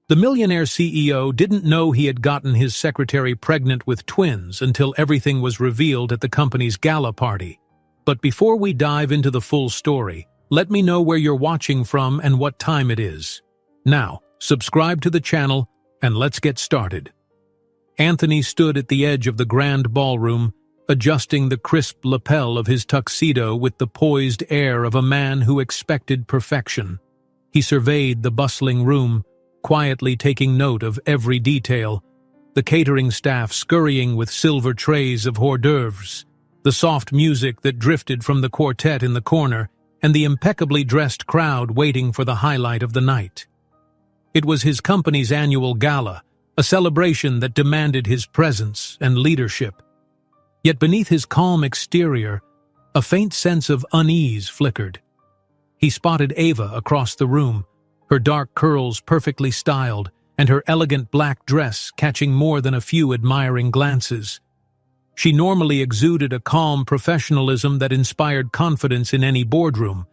The millionaire CEO didn't know he had gotten his secretary pregnant with twins until everything was revealed at the company's gala party. But before we dive into the full story, let me know where you're watching from and what time it is. Now, subscribe to the channel and let's get started. Anthony stood at the edge of the grand ballroom, adjusting the crisp lapel of his tuxedo with the poised air of a man who expected perfection. He surveyed the bustling room, quietly taking note of every detail, the catering staff scurrying with silver trays of hors d'oeuvres, the soft music that drifted from the quartet in the corner, and the impeccably dressed crowd waiting for the highlight of the night. It was his company's annual gala, a celebration that demanded his presence and leadership. Yet beneath his calm exterior, a faint sense of unease flickered. He spotted Ava across the room, her dark curls perfectly styled, and her elegant black dress catching more than a few admiring glances. She normally exuded a calm professionalism that inspired confidence in any boardroom,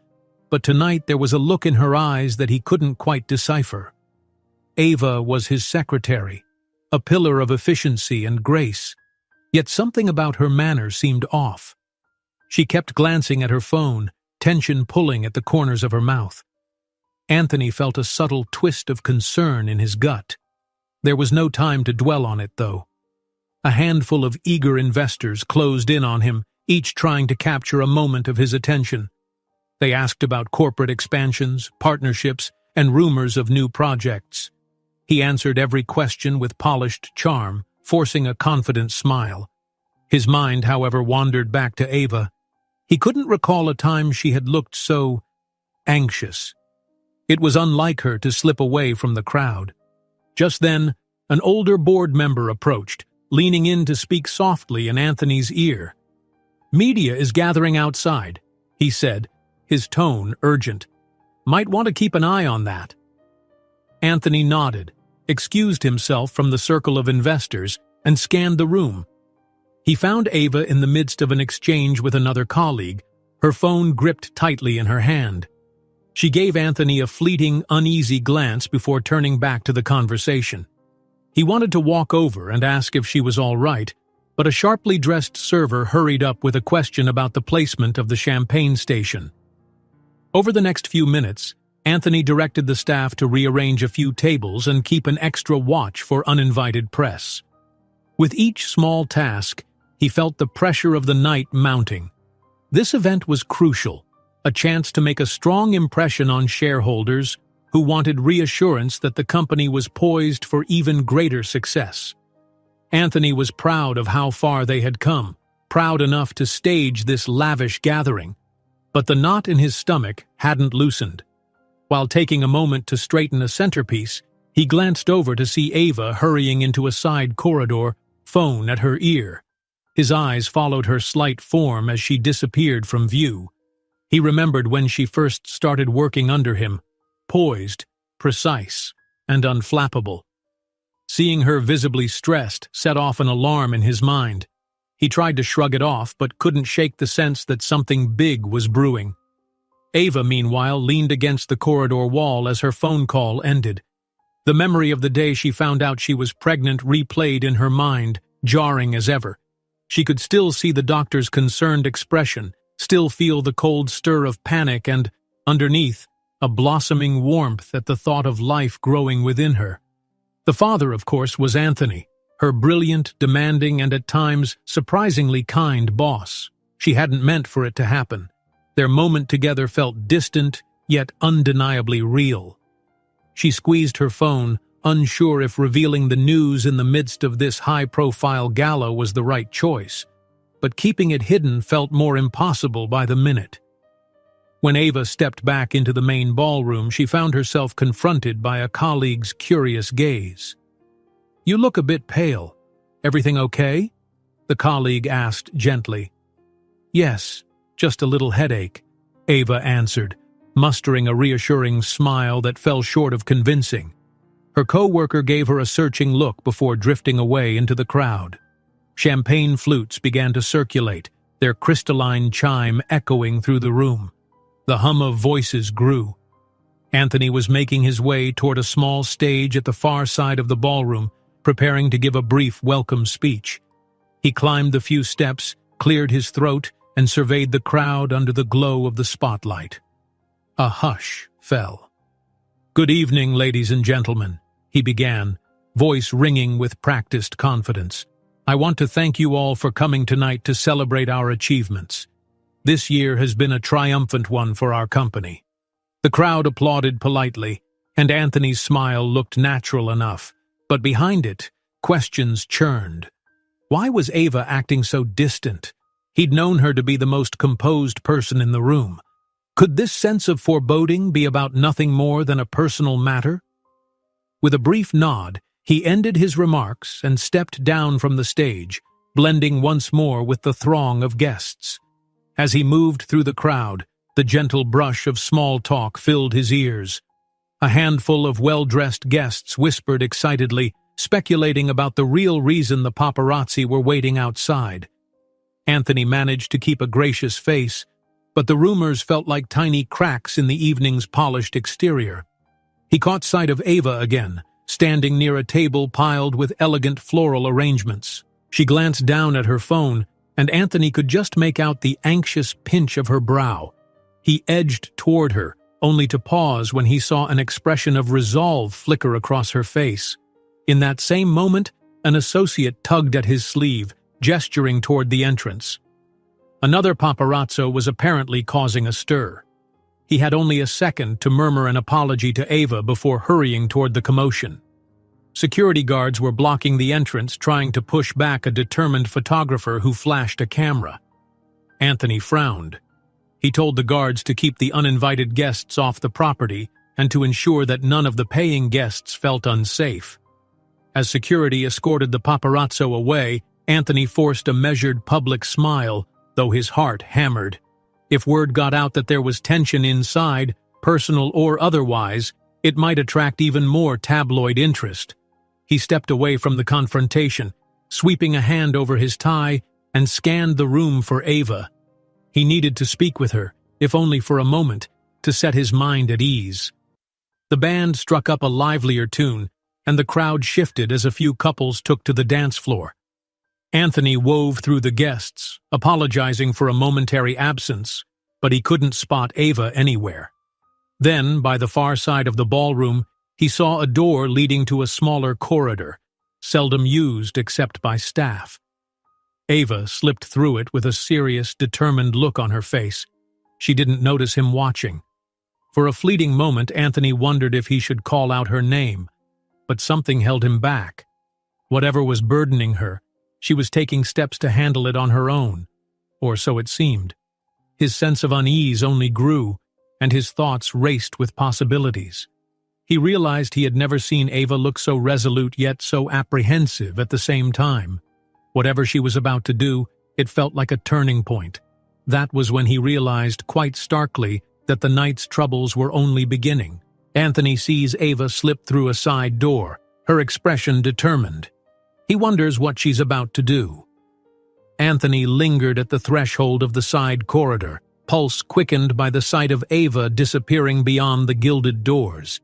but tonight there was a look in her eyes that he couldn't quite decipher. Ava was his secretary, a pillar of efficiency and grace, yet something about her manner seemed off. She kept glancing at her phone, tension pulling at the corners of her mouth. Anthony felt a subtle twist of concern in his gut. There was no time to dwell on it, though. A handful of eager investors closed in on him, each trying to capture a moment of his attention. They asked about corporate expansions, partnerships, and rumors of new projects. He answered every question with polished charm, forcing a confident smile. His mind, however, wandered back to Ava. He couldn't recall a time she had looked so anxious. It was unlike her to slip away from the crowd. Just then, an older board member approached, leaning in to speak softly in Anthony's ear. "Media is gathering outside," he said, his tone urgent. "Might want to keep an eye on that." Anthony nodded, excused himself from the circle of investors, and scanned the room. He found Ava in the midst of an exchange with another colleague, her phone gripped tightly in her hand. She gave Anthony a fleeting, uneasy glance before turning back to the conversation. He wanted to walk over and ask if she was all right, but a sharply dressed server hurried up with a question about the placement of the champagne station. Over the next few minutes, Anthony directed the staff to rearrange a few tables and keep an extra watch for uninvited press. With each small task, he felt the pressure of the night mounting. This event was crucial, a chance to make a strong impression on shareholders who wanted reassurance that the company was poised for even greater success. Anthony was proud of how far they had come, proud enough to stage this lavish gathering. But the knot in his stomach hadn't loosened. While taking a moment to straighten a centerpiece, he glanced over to see Ava hurrying into a side corridor, phone at her ear. His eyes followed her slight form as she disappeared from view. He remembered when she first started working under him, poised, precise, and unflappable. Seeing her visibly stressed set off an alarm in his mind. He tried to shrug it off, but couldn't shake the sense that something big was brewing. Ava, meanwhile, leaned against the corridor wall as her phone call ended. The memory of the day she found out she was pregnant replayed in her mind, jarring as ever. She could still see the doctor's concerned expression, still feel the cold stir of panic and, underneath, a blossoming warmth at the thought of life growing within her. The father, of course, was Anthony, her brilliant, demanding, and at times surprisingly kind boss. She hadn't meant for it to happen. Their moment together felt distant, yet undeniably real. She squeezed her phone, unsure if revealing the news in the midst of this high-profile gala was the right choice, but keeping it hidden felt more impossible by the minute. When Ava stepped back into the main ballroom, she found herself confronted by a colleague's curious gaze. "You look a bit pale. Everything okay?" the colleague asked gently. "Yes, just a little headache," Ava answered, mustering a reassuring smile that fell short of convincing. Her co-worker gave her a searching look before drifting away into the crowd. Champagne flutes began to circulate, their crystalline chime echoing through the room. The hum of voices grew. Anthony was making his way toward a small stage at the far side of the ballroom, preparing to give a brief welcome speech. He climbed the few steps, cleared his throat, and surveyed the crowd under the glow of the spotlight. A hush fell. "Good evening, ladies and gentlemen," he began, voice ringing with practiced confidence. "I want to thank you all for coming tonight to celebrate our achievements. This year has been a triumphant one for our company." The crowd applauded politely, and Anthony's smile looked natural enough, but behind it, questions churned. Why was Ava acting so distant? He'd known her to be the most composed person in the room. Could this sense of foreboding be about nothing more than a personal matter? With a brief nod, he ended his remarks and stepped down from the stage, blending once more with the throng of guests. As he moved through the crowd, the gentle brush of small talk filled his ears. A handful of well-dressed guests whispered excitedly, speculating about the real reason the paparazzi were waiting outside. Anthony managed to keep a gracious face, but the rumors felt like tiny cracks in the evening's polished exterior. He caught sight of Ava again, standing near a table piled with elegant floral arrangements. She glanced down at her phone, and Anthony could just make out the anxious pinch of her brow. He edged toward her, only to pause when he saw an expression of resolve flicker across her face. In that same moment, an associate tugged at his sleeve, gesturing toward the entrance. Another paparazzo was apparently causing a stir. He had only a second to murmur an apology to Ava before hurrying toward the commotion. Security guards were blocking the entrance, trying to push back a determined photographer who flashed a camera. Anthony frowned. He told the guards to keep the uninvited guests off the property and to ensure that none of the paying guests felt unsafe. As security escorted the paparazzo away, Anthony forced a measured public smile, though his heart hammered. If word got out that there was tension inside, personal or otherwise, it might attract even more tabloid interest. He stepped away from the confrontation, sweeping a hand over his tie, and scanned the room for Ava. He needed to speak with her, if only for a moment, to set his mind at ease. The band struck up a livelier tune, and the crowd shifted as a few couples took to the dance floor. Anthony wove through the guests, apologizing for a momentary absence, but he couldn't spot Ava anywhere. Then, by the far side of the ballroom, he saw a door leading to a smaller corridor, seldom used except by staff. Ava slipped through it with a serious, determined look on her face. She didn't notice him watching. For a fleeting moment, Anthony wondered if he should call out her name, but something held him back. Whatever was burdening her, she was taking steps to handle it on her own, or so it seemed. His sense of unease only grew, and his thoughts raced with possibilities. He realized he had never seen Ava look so resolute yet so apprehensive at the same time. Whatever she was about to do, it felt like a turning point. That was when he realized quite starkly that the night's troubles were only beginning. Anthony sees Ava slip through a side door, her expression determined. He wonders what she's about to do. Anthony lingered at the threshold of the side corridor, pulse quickened by the sight of Ava disappearing beyond the gilded doors.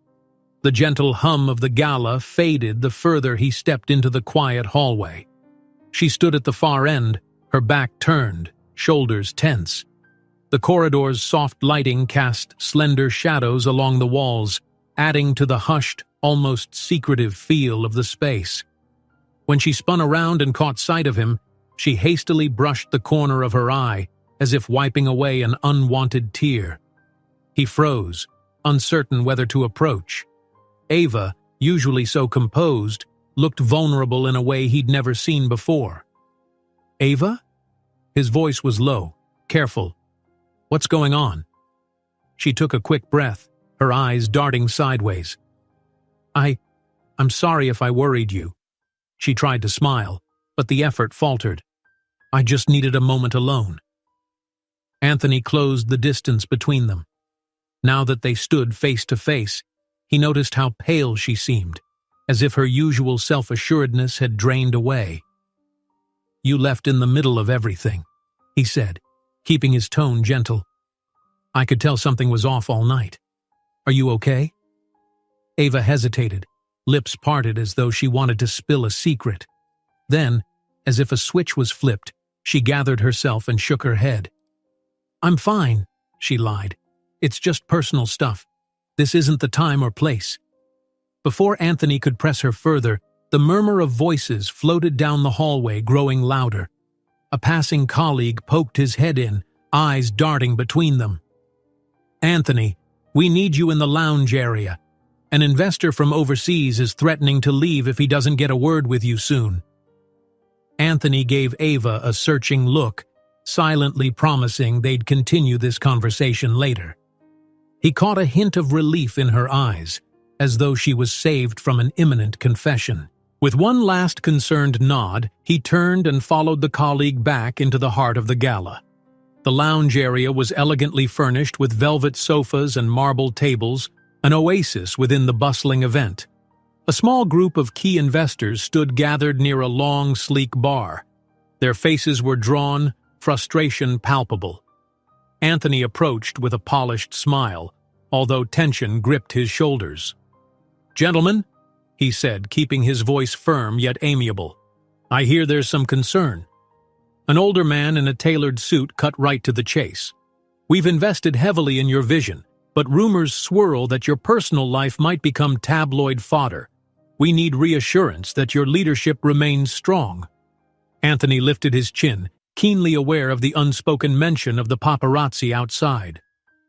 The gentle hum of the gala faded the further he stepped into the quiet hallway. She stood at the far end, her back turned, shoulders tense. The corridor's soft lighting cast slender shadows along the walls, adding to the hushed, almost secretive feel of the space. When she spun around and caught sight of him, she hastily brushed the corner of her eye, as if wiping away an unwanted tear. He froze, uncertain whether to approach. Ava, usually so composed, looked vulnerable in a way he'd never seen before. "Ava?" His voice was low, careful. "What's going on?" She took a quick breath, her eyes darting sideways. I'm sorry if I worried you." She tried to smile, but the effort faltered. "I just needed a moment alone." Anthony closed the distance between them. Now that they stood face to face, he noticed how pale she seemed, as if her usual self-assuredness had drained away. "You left in the middle of everything," he said, keeping his tone gentle. "I could tell something was off all night." Are you okay?" Ava hesitated, lips parted as though she wanted to spill a secret. Then, as if a switch was flipped, she gathered herself and shook her head. "I'm fine," she lied. "It's just personal stuff. This isn't the time or place." Before Anthony could press her further, the murmur of voices floated down the hallway, growing louder. A passing colleague poked his head in, eyes darting between them. "Anthony, we need you in the lounge area. An investor from overseas is threatening to leave if he doesn't get a word with you soon." Anthony gave Ava a searching look, silently promising they'd continue this conversation later. He caught a hint of relief in her eyes, as though she was saved from an imminent confession. With one last concerned nod, he turned and followed the colleague back into the heart of the gala. The lounge area was elegantly furnished with velvet sofas and marble tables, an oasis within the bustling event. A small group of key investors stood gathered near a long, sleek bar. Their faces were drawn, frustration palpable. Anthony approached with a polished smile, although tension gripped his shoulders. "Gentlemen," he said, keeping his voice firm yet amiable, "I hear there's some concern." An older man in a tailored suit cut right to the chase. "We've invested heavily in your vision, but rumors swirl that your personal life might become tabloid fodder. We need reassurance that your leadership remains strong." Anthony lifted his chin, keenly aware of the unspoken mention of the paparazzi outside.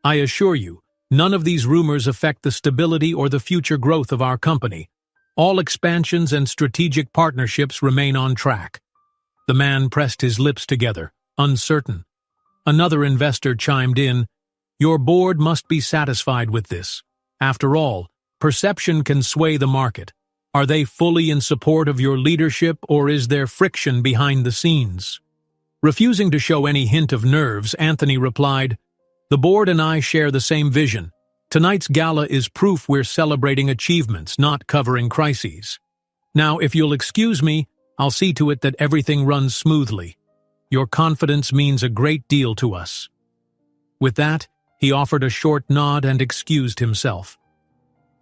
"I assure you, none of these rumors affect the stability or the future growth of our company. All expansions and strategic partnerships remain on track." The man pressed his lips together, uncertain. Another investor chimed in, "Your board must be satisfied with this. After all, perception can sway the market. Are they fully in support of your leadership, or is there friction behind the scenes?" Refusing to show any hint of nerves, Anthony replied, "The board and I share the same vision. Tonight's gala is proof we're celebrating achievements, not covering crises. Now, if you'll excuse me, I'll see to it that everything runs smoothly. Your confidence means a great deal to us." With that, he offered a short nod and excused himself.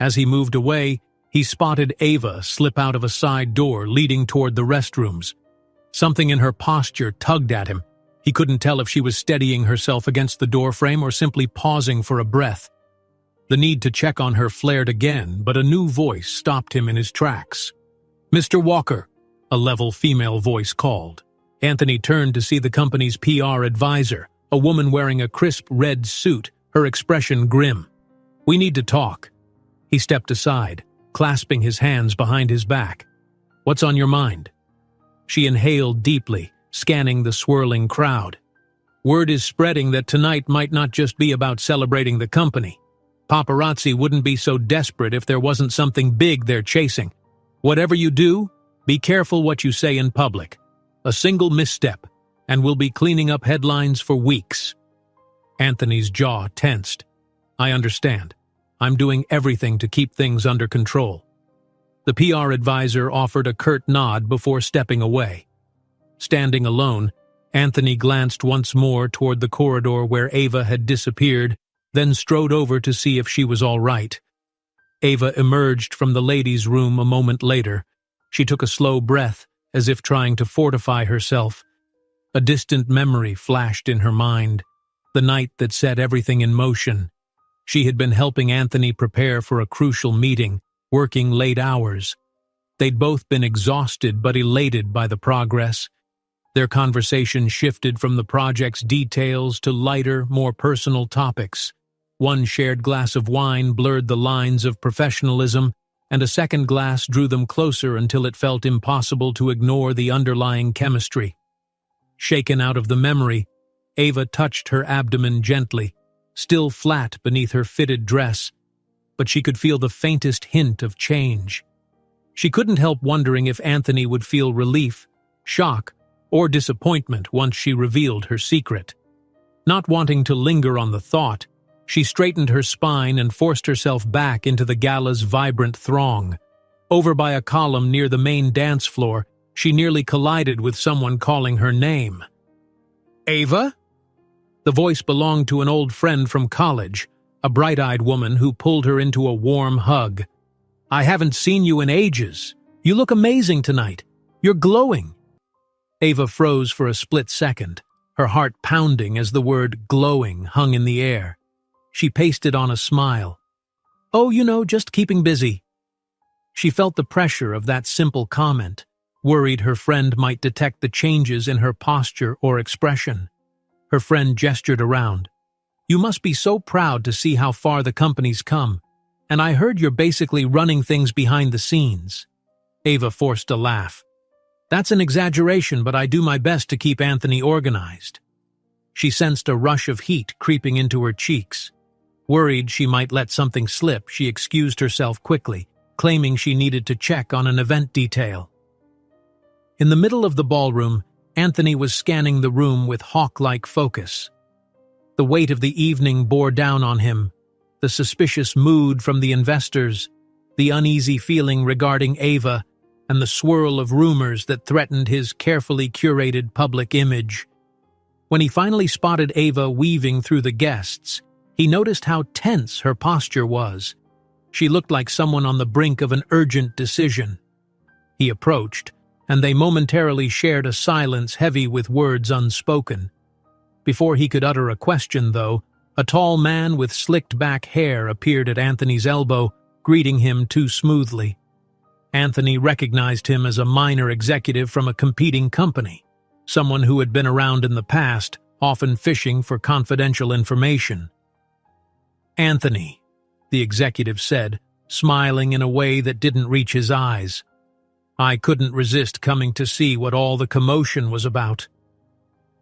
As he moved away, he spotted Ava slip out of a side door leading toward the restrooms. Something in her posture tugged at him. He couldn't tell if she was steadying herself against the doorframe or simply pausing for a breath. The need to check on her flared again, but a new voice stopped him in his tracks. "Mr. Walker," a level female voice called. Anthony turned to see the company's PR advisor, a woman wearing a crisp red suit, her expression grim. "We need to talk." He stepped aside, clasping his hands behind his back. "What's on your mind?" She inhaled deeply, scanning the swirling crowd. "Word is spreading that tonight might not just be about celebrating the company. Paparazzi wouldn't be so desperate if there wasn't something big they're chasing. Whatever you do, be careful what you say in public. A single misstep, and we'll be cleaning up headlines for weeks." Anthony's jaw tensed. "I understand. I'm doing everything to keep things under control." The PR advisor offered a curt nod before stepping away. Standing alone, Anthony glanced once more toward the corridor where Ava had disappeared, then strode over to see if she was all right. Ava emerged from the ladies' room a moment later. She took a slow breath, as if trying to fortify herself. A distant memory flashed in her mind, the night that set everything in motion. She had been helping Anthony prepare for a crucial meeting, working late hours. They'd both been exhausted but elated by the progress. Their conversation shifted from the project's details to lighter, more personal topics. One shared glass of wine blurred the lines of professionalism, and a second glass drew them closer until it felt impossible to ignore the underlying chemistry. Shaken out of the memory, Ava touched her abdomen gently, still flat beneath her fitted dress, but she could feel the faintest hint of change. She couldn't help wondering if Anthony would feel relief, shock, or disappointment once she revealed her secret. Not wanting to linger on the thought, she straightened her spine and forced herself back into the gala's vibrant throng. Over by a column near the main dance floor, she nearly collided with someone calling her name. "Ava?" The voice belonged to an old friend from college, a bright-eyed woman who pulled her into a warm hug. "I haven't seen you in ages. You look amazing tonight. You're glowing." Ava froze for a split second, her heart pounding as the word glowing hung in the air. She pasted on a smile. "Oh, just keeping busy." She felt the pressure of that simple comment, worried her friend might detect the changes in her posture or expression. Her friend gestured around. "You must be so proud to see how far the company's come, and I heard you're basically running things behind the scenes." Ava forced a laugh. "That's an exaggeration, but I do my best to keep Anthony organized." She sensed a rush of heat creeping into her cheeks. Worried she might let something slip, she excused herself quickly, claiming she needed to check on an event detail. In the middle of the ballroom, Anthony was scanning the room with hawk-like focus. The weight of the evening bore down on him, the suspicious mood from the investors, the uneasy feeling regarding Ava, and the swirl of rumors that threatened his carefully curated public image. When he finally spotted Ava weaving through the guests, he noticed how tense her posture was. She looked like someone on the brink of an urgent decision. He approached, and they momentarily shared a silence heavy with words unspoken. Before he could utter a question, though, a tall man with slicked-back hair appeared at Anthony's elbow, greeting him too smoothly. Anthony recognized him as a minor executive from a competing company, someone who had been around in the past, often fishing for confidential information. "Anthony," the executive said, smiling in a way that didn't reach his eyes. "I couldn't resist coming to see what all the commotion was about."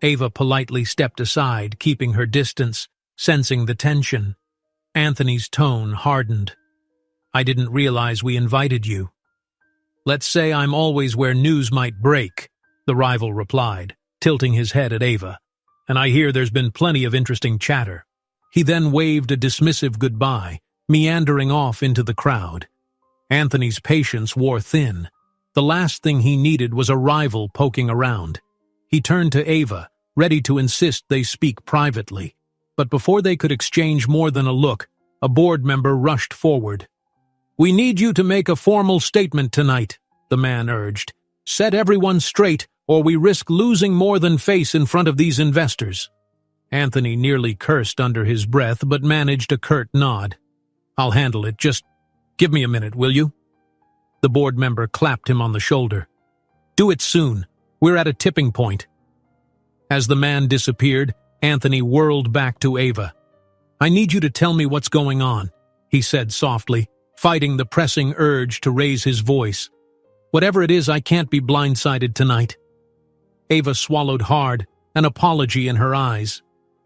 Ava politely stepped aside, keeping her distance, sensing the tension. Anthony's tone hardened. "I didn't realize we invited you." "Let's say I'm always where news might break," the rival replied, tilting his head at Ava. "And I hear there's been plenty of interesting chatter." He then waved a dismissive goodbye, meandering off into the crowd. Anthony's patience wore thin. The last thing he needed was a rival poking around. He turned to Ava, ready to insist they speak privately. But before they could exchange more than a look, a board member rushed forward. "We need you to make a formal statement tonight," the man urged. "Set everyone straight, or we risk losing more than face in front of these investors." Anthony nearly cursed under his breath, but managed a curt nod. "I'll handle it. Just give me a minute, will you?" The board member clapped him on the shoulder. "Do it soon. We're at a tipping point." As the man disappeared, Anthony whirled back to Ava. "I need you to tell me what's going on," he said softly, fighting the pressing urge to raise his voice. "Whatever it is, I can't be blindsided tonight." Ava swallowed hard, an apology in her eyes.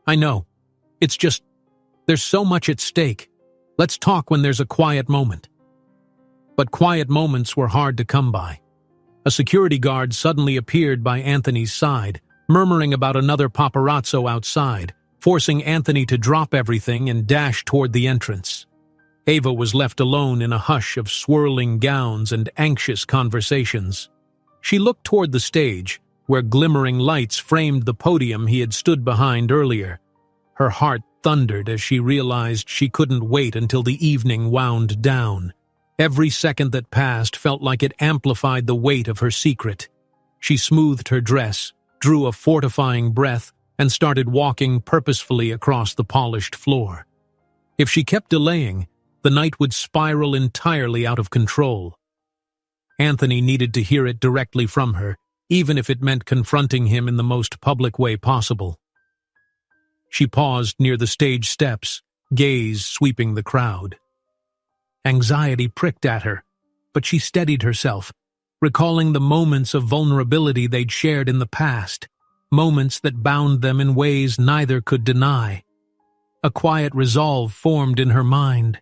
"I know. It's just, there's so much at stake. Let's talk when there's a quiet moment." But quiet moments were hard to come by. A security guard suddenly appeared by Anthony's side, murmuring about another paparazzo outside, forcing Anthony to drop everything and dash toward the entrance. Ava was left alone in a hush of swirling gowns and anxious conversations. She looked toward the stage, where glimmering lights framed the podium he had stood behind earlier. Her heart thundered as she realized she couldn't wait until the evening wound down. Every second that passed felt like it amplified the weight of her secret. She smoothed her dress, drew a fortifying breath, and started walking purposefully across the polished floor. If she kept delaying, the night would spiral entirely out of control. Anthony needed to hear it directly from her, even if it meant confronting him in the most public way possible. She paused near the stage steps, gaze sweeping the crowd. Anxiety pricked at her, but she steadied herself, recalling the moments of vulnerability they'd shared in the past, moments that bound them in ways neither could deny. A quiet resolve formed in her mind.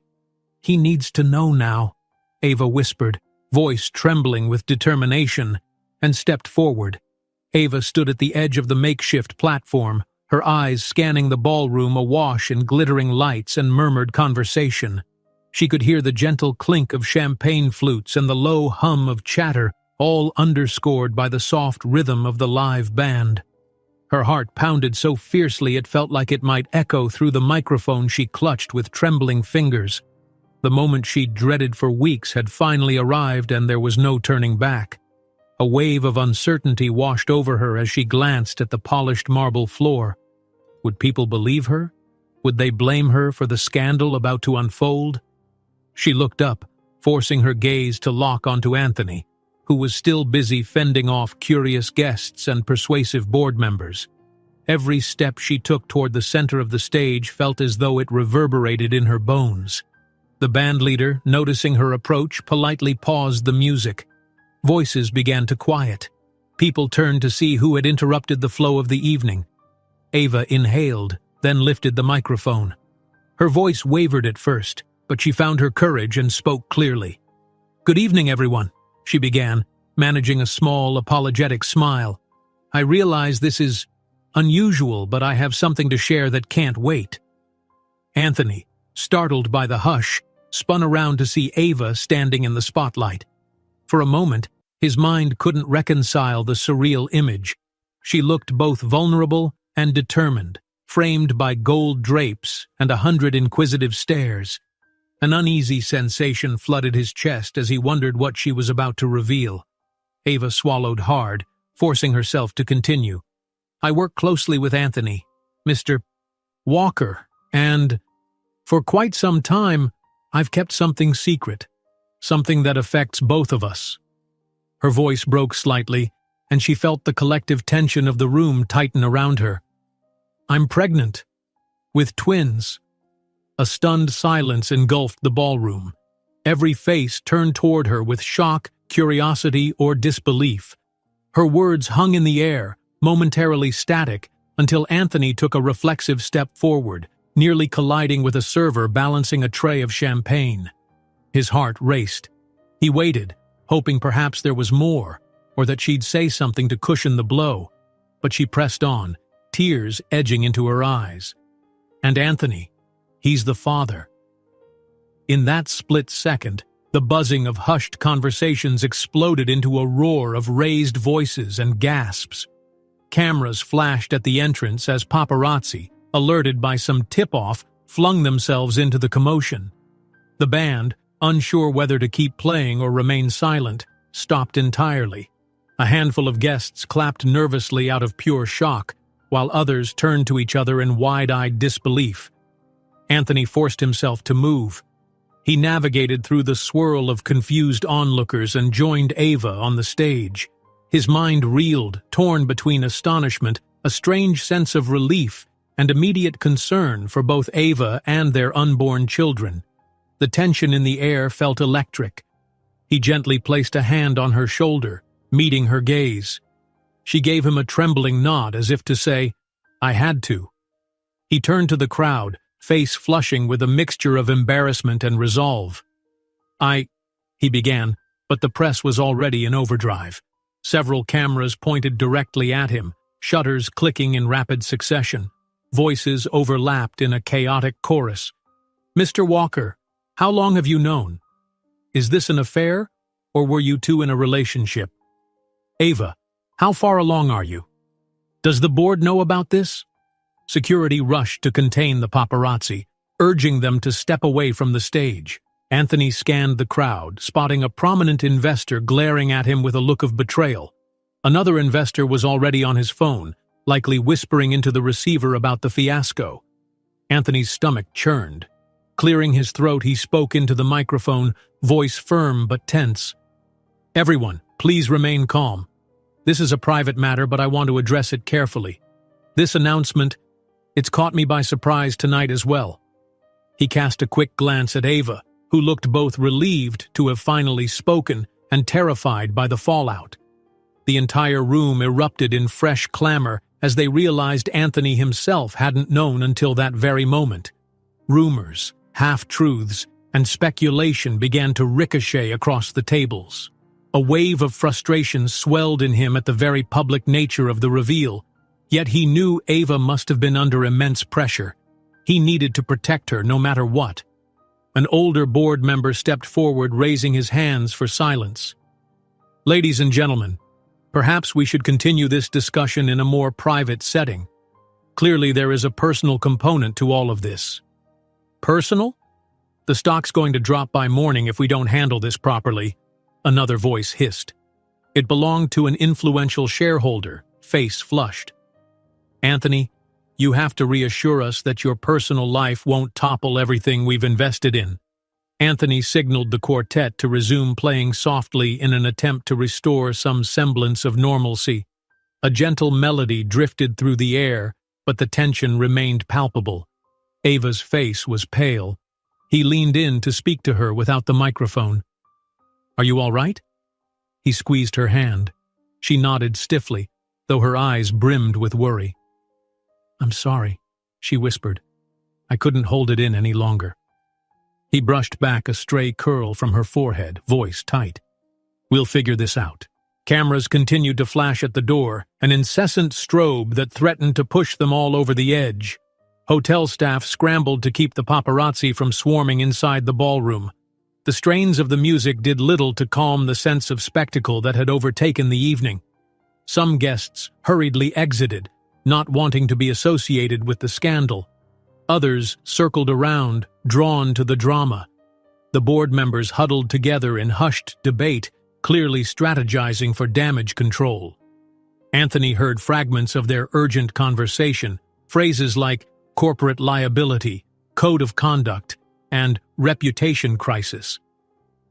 "He needs to know now," Ava whispered, voice trembling with determination, and stepped forward. Ava stood at the edge of the makeshift platform, her eyes scanning the ballroom awash in glittering lights and murmured conversation. She could hear the gentle clink of champagne flutes and the low hum of chatter, all underscored by the soft rhythm of the live band. Her heart pounded so fiercely it felt like it might echo through the microphone she clutched with trembling fingers. The moment she'd dreaded for weeks had finally arrived, and there was no turning back. A wave of uncertainty washed over her as she glanced at the polished marble floor. Would people believe her? Would they blame her for the scandal about to unfold? She looked up, forcing her gaze to lock onto Anthony, who was still busy fending off curious guests and persuasive board members. Every step she took toward the center of the stage felt as though it reverberated in her bones. The bandleader, noticing her approach, politely paused the music. Voices began to quiet. People turned to see who had interrupted the flow of the evening. Ava inhaled, then lifted the microphone. Her voice wavered at first, but she found her courage and spoke clearly. "Good evening, everyone," she began, managing a small, apologetic smile. "I realize this is unusual, but I have something to share that can't wait." Anthony, startled by the hush, spun around to see Ava standing in the spotlight. For a moment, his mind couldn't reconcile the surreal image. She looked both vulnerable and determined, framed by gold drapes and 100 inquisitive stares. An uneasy sensation flooded his chest as he wondered what she was about to reveal. Ava swallowed hard, forcing herself to continue. "I work closely with Anthony, Mr. Walker, and for quite some time, I've kept something secret, something that affects both of us." Her voice broke slightly, and she felt the collective tension of the room tighten around her. "I'm pregnant. With twins." A stunned silence engulfed the ballroom. Every face turned toward her with shock, curiosity, or disbelief. Her words hung in the air, momentarily static, until Anthony took a reflexive step forward, nearly colliding with a server balancing a tray of champagne. His heart raced. He waited, hoping perhaps there was more, or that she'd say something to cushion the blow. But she pressed on, tears edging into her eyes. "And Anthony, he's the father." In that split second, the buzzing of hushed conversations exploded into a roar of raised voices and gasps. Cameras flashed at the entrance as paparazzi, alerted by some tip-off, flung themselves into the commotion. The band, unsure whether to keep playing or remain silent, stopped entirely. A handful of guests clapped nervously out of pure shock, while others turned to each other in wide-eyed disbelief. Anthony forced himself to move. He navigated through the swirl of confused onlookers and joined Ava on the stage. His mind reeled, torn between astonishment, a strange sense of relief, and immediate concern for both Ava and their unborn children. The tension in the air felt electric. He gently placed a hand on her shoulder, meeting her gaze. She gave him a trembling nod as if to say, "I had to." He turned to the crowd, face flushing with a mixture of embarrassment and resolve. He began, but the press was already in overdrive. Several cameras pointed directly at him, shutters clicking in rapid succession. Voices overlapped in a chaotic chorus. "Mr. Walker, how long have you known? Is this an affair, or were you two in a relationship? Ava, how far along are you? Does the board know about this?" Security rushed to contain the paparazzi, urging them to step away from the stage. Anthony scanned the crowd, spotting a prominent investor glaring at him with a look of betrayal. Another investor was already on his phone, likely whispering into the receiver about the fiasco. Anthony's stomach churned. Clearing his throat, he spoke into the microphone, voice firm but tense. "Everyone, please remain calm. This is a private matter, but I want to address it carefully. This announcement, it's caught me by surprise tonight as well." He cast a quick glance at Ava, who looked both relieved to have finally spoken and terrified by the fallout. The entire room erupted in fresh clamor as they realized Anthony himself hadn't known until that very moment. Rumors, half-truths, and speculation began to ricochet across the tables. A wave of frustration swelled in him at the very public nature of the reveal, yet he knew Ava must have been under immense pressure. He needed to protect her no matter what. An older board member stepped forward, raising his hands for silence. "Ladies and gentlemen, Perhaps we should continue this discussion in a more private setting. Clearly, there is a personal component to all of this. Personal? The stock's going to drop by morning if we don't handle this properly, another voice hissed. It belonged to an influential shareholder, face flushed. Anthony, you have to reassure us that your personal life won't topple everything we've invested in. Anthony signaled the quartet to resume playing softly in an attempt to restore some semblance of normalcy. A gentle melody drifted through the air, but the tension remained palpable. Ava's face was pale. He leaned in to speak to her without the microphone. Are you all right? He squeezed her hand. She nodded stiffly, though her eyes brimmed with worry. I'm sorry, she whispered. I couldn't hold it in any longer. He brushed back a stray curl from her forehead, voice tight. We'll figure this out. Cameras continued to flash at the door, an incessant strobe that threatened to push them all over the edge. Hotel staff scrambled to keep the paparazzi from swarming inside the ballroom. The strains of the music did little to calm the sense of spectacle that had overtaken the evening. Some guests hurriedly exited, not wanting to be associated with the scandal. Others circled around, drawn to the drama. The board members huddled together in hushed debate, clearly strategizing for damage control. Anthony heard fragments of their urgent conversation, phrases like corporate liability, code of conduct, and reputation crisis.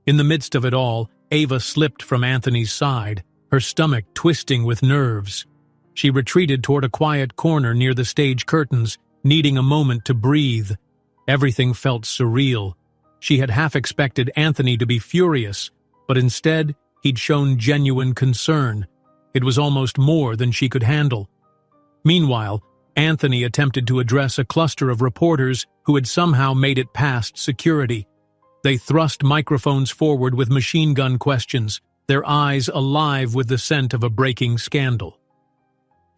In the midst of it all, Ava slipped from Anthony's side, her stomach twisting with nerves. She retreated toward a quiet corner near the stage curtains, needing a moment to breathe. Everything felt surreal. She had half expected Anthony to be furious, but instead, he'd shown genuine concern. It was almost more than she could handle. Meanwhile, Anthony attempted to address a cluster of reporters who had somehow made it past security. They thrust microphones forward with machine gun questions, their eyes alive with the scent of a breaking scandal.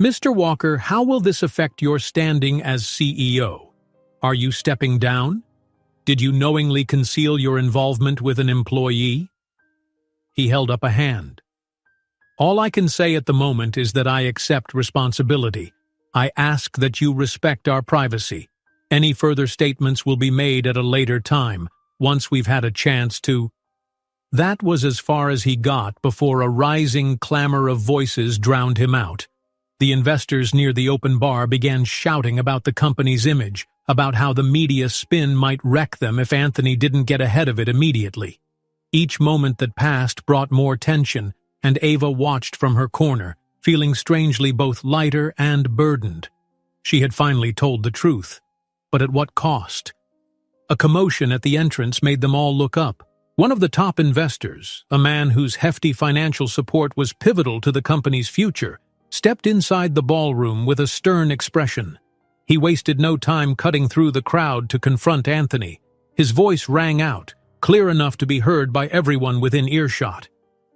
Mr. Walker, how will this affect your standing as CEO? Are you stepping down? Did you knowingly conceal your involvement with an employee? He held up a hand. All I can say at the moment is that I accept responsibility. I ask that you respect our privacy. Any further statements will be made at a later time, once we've had a chance to... That was as far as he got before a rising clamor of voices drowned him out. The investors near the open bar began shouting about the company's image, about how the media spin might wreck them if Anthony didn't get ahead of it immediately. Each moment that passed brought more tension, and Ava watched from her corner, feeling strangely both lighter and burdened. She had finally told the truth, but at what cost? A commotion at the entrance made them all look up. One of the top investors, a man whose hefty financial support was pivotal to the company's future, stepped inside the ballroom with a stern expression. He wasted no time cutting through the crowd to confront Anthony. His voice rang out, clear enough to be heard by everyone within earshot.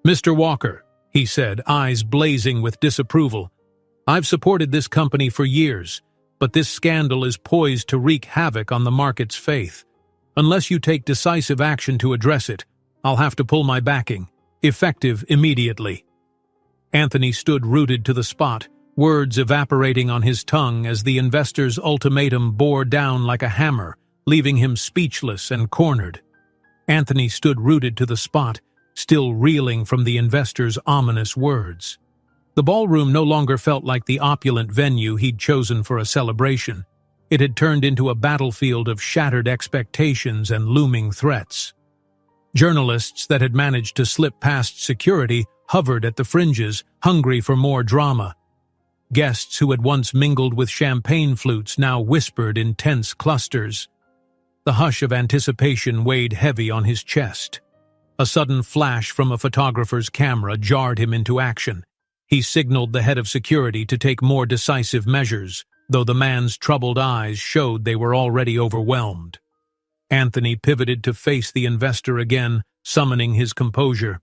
Mr. Walker, he said, eyes blazing with disapproval, I've supported this company for years, but this scandal is poised to wreak havoc on the market's faith. Unless you take decisive action to address it, I'll have to pull my backing, effective immediately. Anthony stood rooted to the spot, words evaporating on his tongue as the investor's ultimatum bore down like a hammer, leaving him speechless and cornered. Anthony stood rooted to the spot, still reeling from the investor's ominous words. The ballroom no longer felt like the opulent venue he'd chosen for a celebration. It had turned into a battlefield of shattered expectations and looming threats. Journalists that had managed to slip past security hovered at the fringes, hungry for more drama. Guests who had once mingled with champagne flutes now whispered in tense clusters. The hush of anticipation weighed heavy on his chest. A sudden flash from a photographer's camera jarred him into action. He signaled the head of security to take more decisive measures, though the man's troubled eyes showed they were already overwhelmed. Anthony pivoted to face the investor again, summoning his composure.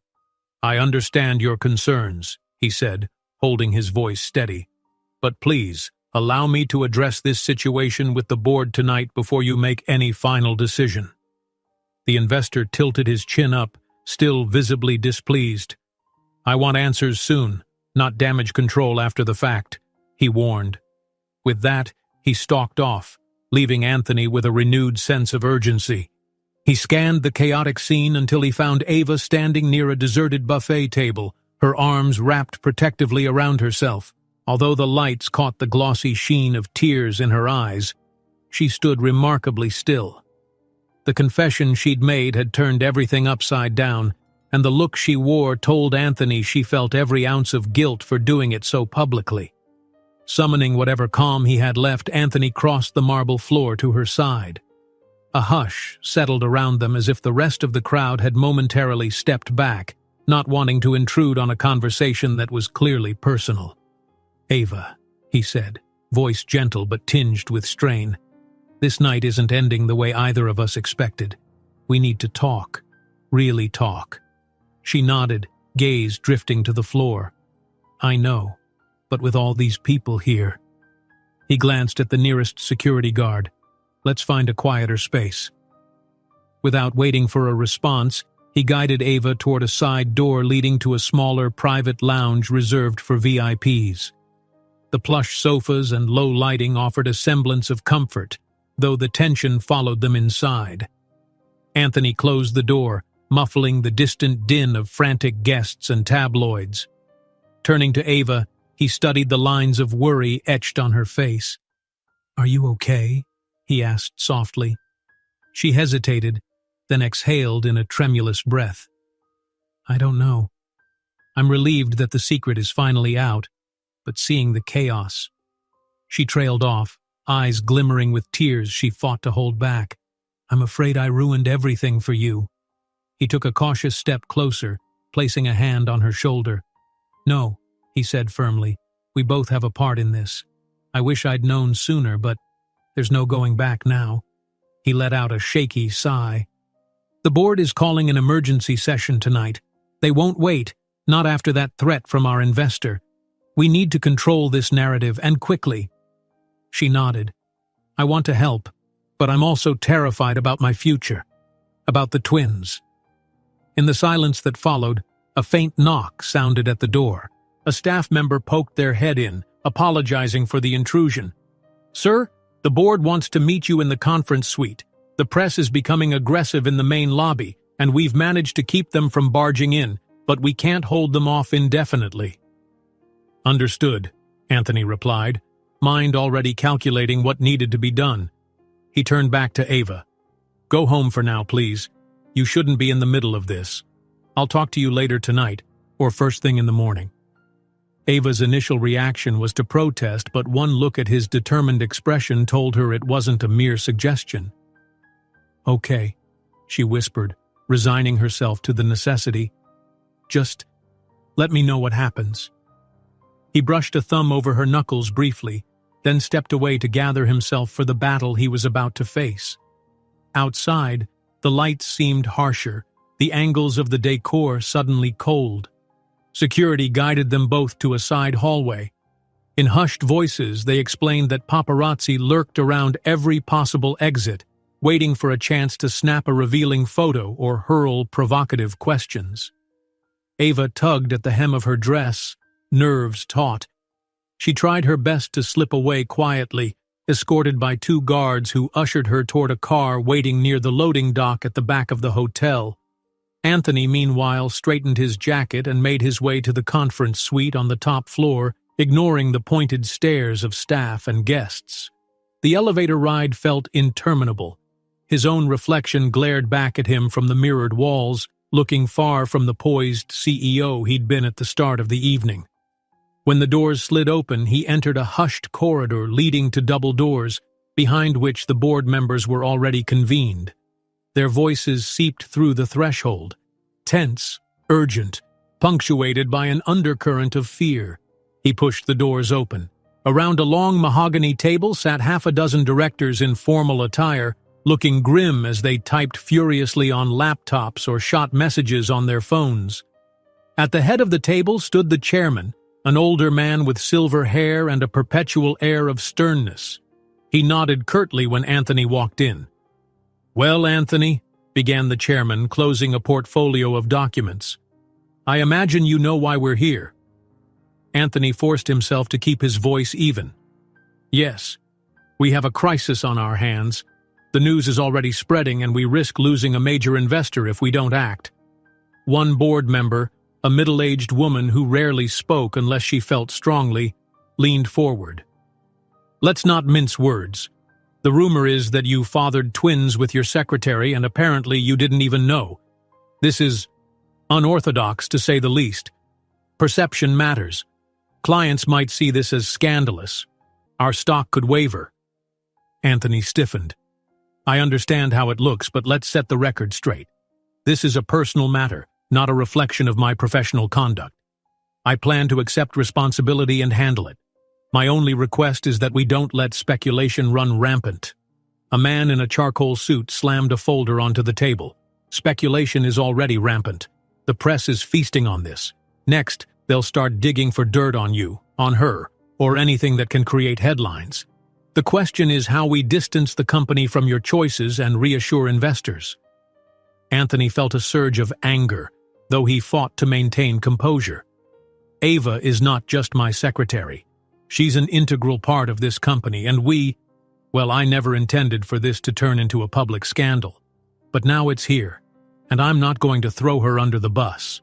I understand your concerns, he said, holding his voice steady. But please, allow me to address this situation with the board tonight before you make any final decision. The investor tilted his chin up, still visibly displeased. I want answers soon. not damage control after the fact, he warned. With that, he stalked off, leaving Anthony with a renewed sense of urgency. He scanned the chaotic scene until he found Ava standing near a deserted buffet table, her arms wrapped protectively around herself. Although the lights caught the glossy sheen of tears in her eyes, she stood remarkably still. The confession she'd made had turned everything upside down, and the look she wore told Anthony she felt every ounce of guilt for doing it so publicly. Summoning whatever calm he had left, Anthony crossed the marble floor to her side. A hush settled around them as if the rest of the crowd had momentarily stepped back, not wanting to intrude on a conversation that was clearly personal. "Ava," he said, voice gentle but tinged with strain. "This night isn't ending the way either of us expected. We need to talk. Really talk." She nodded, gaze drifting to the floor. "I know, but with all these people here." He glanced at the nearest security guard. "Let's find a quieter space." Without waiting for a response, he guided Ava toward a side door leading to a smaller private lounge reserved for VIPs. The plush sofas and low lighting offered a semblance of comfort, though the tension followed them inside. Anthony closed the door, muffling the distant din of frantic guests and tabloids. Turning to Ava, he studied the lines of worry etched on her face. "Are you okay?" he asked softly. She hesitated, then exhaled in a tremulous breath. "I don't know. I'm relieved that the secret is finally out, but seeing the chaos..." She trailed off, eyes glimmering with tears she fought to hold back. "I'm afraid I ruined everything for you." He took a cautious step closer, placing a hand on her shoulder. "No," he said firmly, "we both have a part in this. I wish I'd known sooner, but there's no going back now." He let out a shaky sigh. "The board is calling an emergency session tonight. They won't wait, not after that threat from our investor. We need to control this narrative, and quickly." She nodded. "I want to help, but I'm also terrified about my future, about the twins." In the silence that followed, a faint knock sounded at the door. A staff member poked their head in, apologizing for the intrusion. "Sir, the board wants to meet you in the conference suite. The press is becoming aggressive in the main lobby, and we've managed to keep them from barging in, but we can't hold them off indefinitely." "Understood," Anthony replied, mind already calculating what needed to be done. He turned back to Ava. "Go home for now, please. You shouldn't be in the middle of this. I'll talk to you later tonight, or first thing in the morning." Ava's initial reaction was to protest, but one look at his determined expression told her it wasn't a mere suggestion. "Okay," she whispered, resigning herself to the necessity. "Just let me know what happens." He brushed a thumb over her knuckles briefly, then stepped away to gather himself for the battle he was about to face. Outside, the lights seemed harsher, the angles of the decor suddenly cold. Security guided them both to a side hallway. In hushed voices, they explained that paparazzi lurked around every possible exit, waiting for a chance to snap a revealing photo or hurl provocative questions. Ava tugged at the hem of her dress, nerves taut. She tried her best to slip away quietly, escorted by two guards who ushered her toward a car waiting near the loading dock at the back of the hotel. Anthony, meanwhile, straightened his jacket and made his way to the conference suite on the top floor, ignoring the pointed stares of staff and guests. The elevator ride felt interminable. His own reflection glared back at him from the mirrored walls, looking far from the poised CEO he'd been at the start of the evening. When the doors slid open, he entered a hushed corridor leading to double doors, behind which the board members were already convened. Their voices seeped through the threshold, tense, urgent, punctuated by an undercurrent of fear. He pushed the doors open. Around a long mahogany table sat half a dozen directors in formal attire, looking grim as they typed furiously on laptops or shot messages on their phones. At the head of the table stood the chairman, an older man with silver hair and a perpetual air of sternness. He nodded curtly when Anthony walked in. "Well, Anthony," began the chairman, closing a portfolio of documents, "I imagine you know why we're here." Anthony forced himself to keep his voice even. Yes, we have a crisis on our hands. The news is already spreading and we risk losing a major investor if we don't act. One board member, a middle-aged woman who rarely spoke unless she felt strongly, leaned forward. Let's not mince words. The rumor is that you fathered twins with your secretary and apparently you didn't even know. This is unorthodox to say the least. Perception matters. Clients might see this as scandalous. Our stock could waver. Anthony stiffened. I understand how it looks, but let's set the record straight. This is a personal matter, not a reflection of my professional conduct. I plan to accept responsibility and handle it. My only request is that we don't let speculation run rampant. A man in a charcoal suit slammed a folder onto the table. Speculation is already rampant. The press is feasting on this. Next, they'll start digging for dirt on you, on her, or anything that can create headlines. The question is how we distance the company from your choices and reassure investors. Anthony felt a surge of anger, though he fought to maintain composure. Ava is not just my secretary. She's an integral part of this company, and I never intended for this to turn into a public scandal. But now it's here, and I'm not going to throw her under the bus.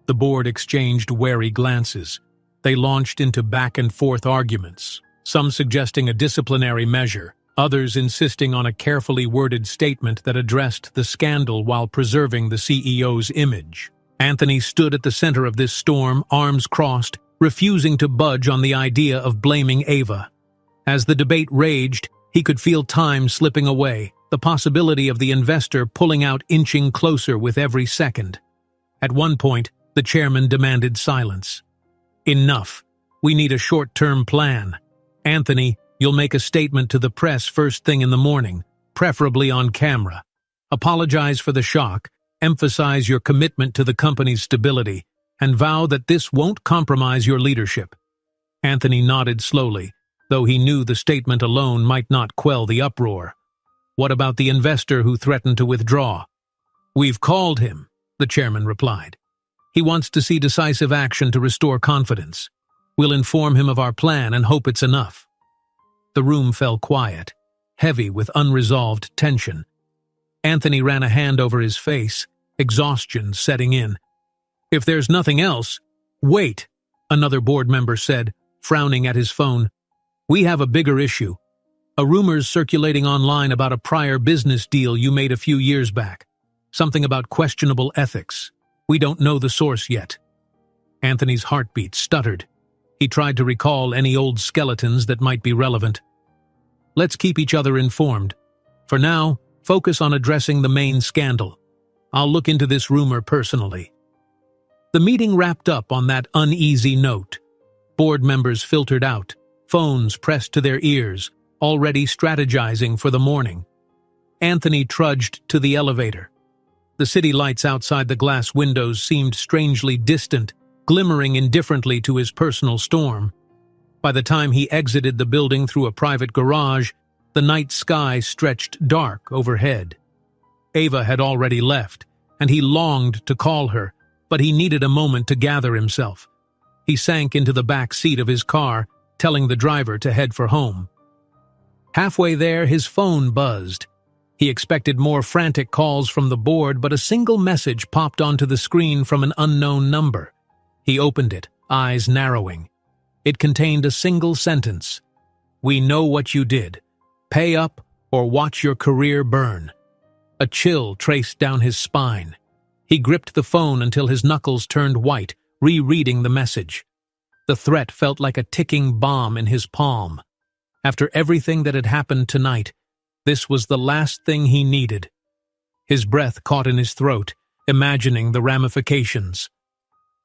The board exchanged wary glances. They launched into back-and-forth arguments, some suggesting a disciplinary measure, others insisting on a carefully worded statement that addressed the scandal while preserving the CEO's image. Anthony stood at the center of this storm, arms crossed, refusing to budge on the idea of blaming Ava. As the debate raged, he could feel time slipping away, the possibility of the investor pulling out inching closer with every second. At one point, the chairman demanded silence. Enough. We need a short-term plan. Anthony, you'll make a statement to the press first thing in the morning, preferably on camera. Apologize for the shock, emphasize your commitment to the company's stability, and vow that this won't compromise your leadership. Anthony nodded slowly, though he knew the statement alone might not quell the uproar. What about the investor who threatened to withdraw? We've called him, the chairman replied. He wants to see decisive action to restore confidence. We'll inform him of our plan and hope it's enough. The room fell quiet, heavy with unresolved tension. Anthony ran a hand over his face, exhaustion setting in. If there's nothing else, wait, another board member said, frowning at his phone. We have a bigger issue. A rumor's circulating online about a prior business deal you made a few years back. Something about questionable ethics. We don't know the source yet. Anthony's heartbeat stuttered. He tried to recall any old skeletons that might be relevant. Let's keep each other informed. For now, focus on addressing the main scandal. I'll look into this rumor personally. The meeting wrapped up on that uneasy note. Board members filtered out, phones pressed to their ears, already strategizing for the morning. Anthony trudged to the elevator. The city lights outside the glass windows seemed strangely distant, glimmering indifferently to his personal storm. By the time he exited the building through a private garage, the night sky stretched dark overhead. Ava had already left, and he longed to call her, but he needed a moment to gather himself. He sank into the back seat of his car, telling the driver to head for home. Halfway there, his phone buzzed. He expected more frantic calls from the board, but a single message popped onto the screen from an unknown number. He opened it, eyes narrowing. It contained a single sentence. We know what you did. Pay up or watch your career burn. A chill traced down his spine. He gripped the phone until his knuckles turned white, rereading the message. The threat felt like a ticking bomb in his palm. After everything that had happened tonight, this was the last thing he needed. His breath caught in his throat, imagining the ramifications.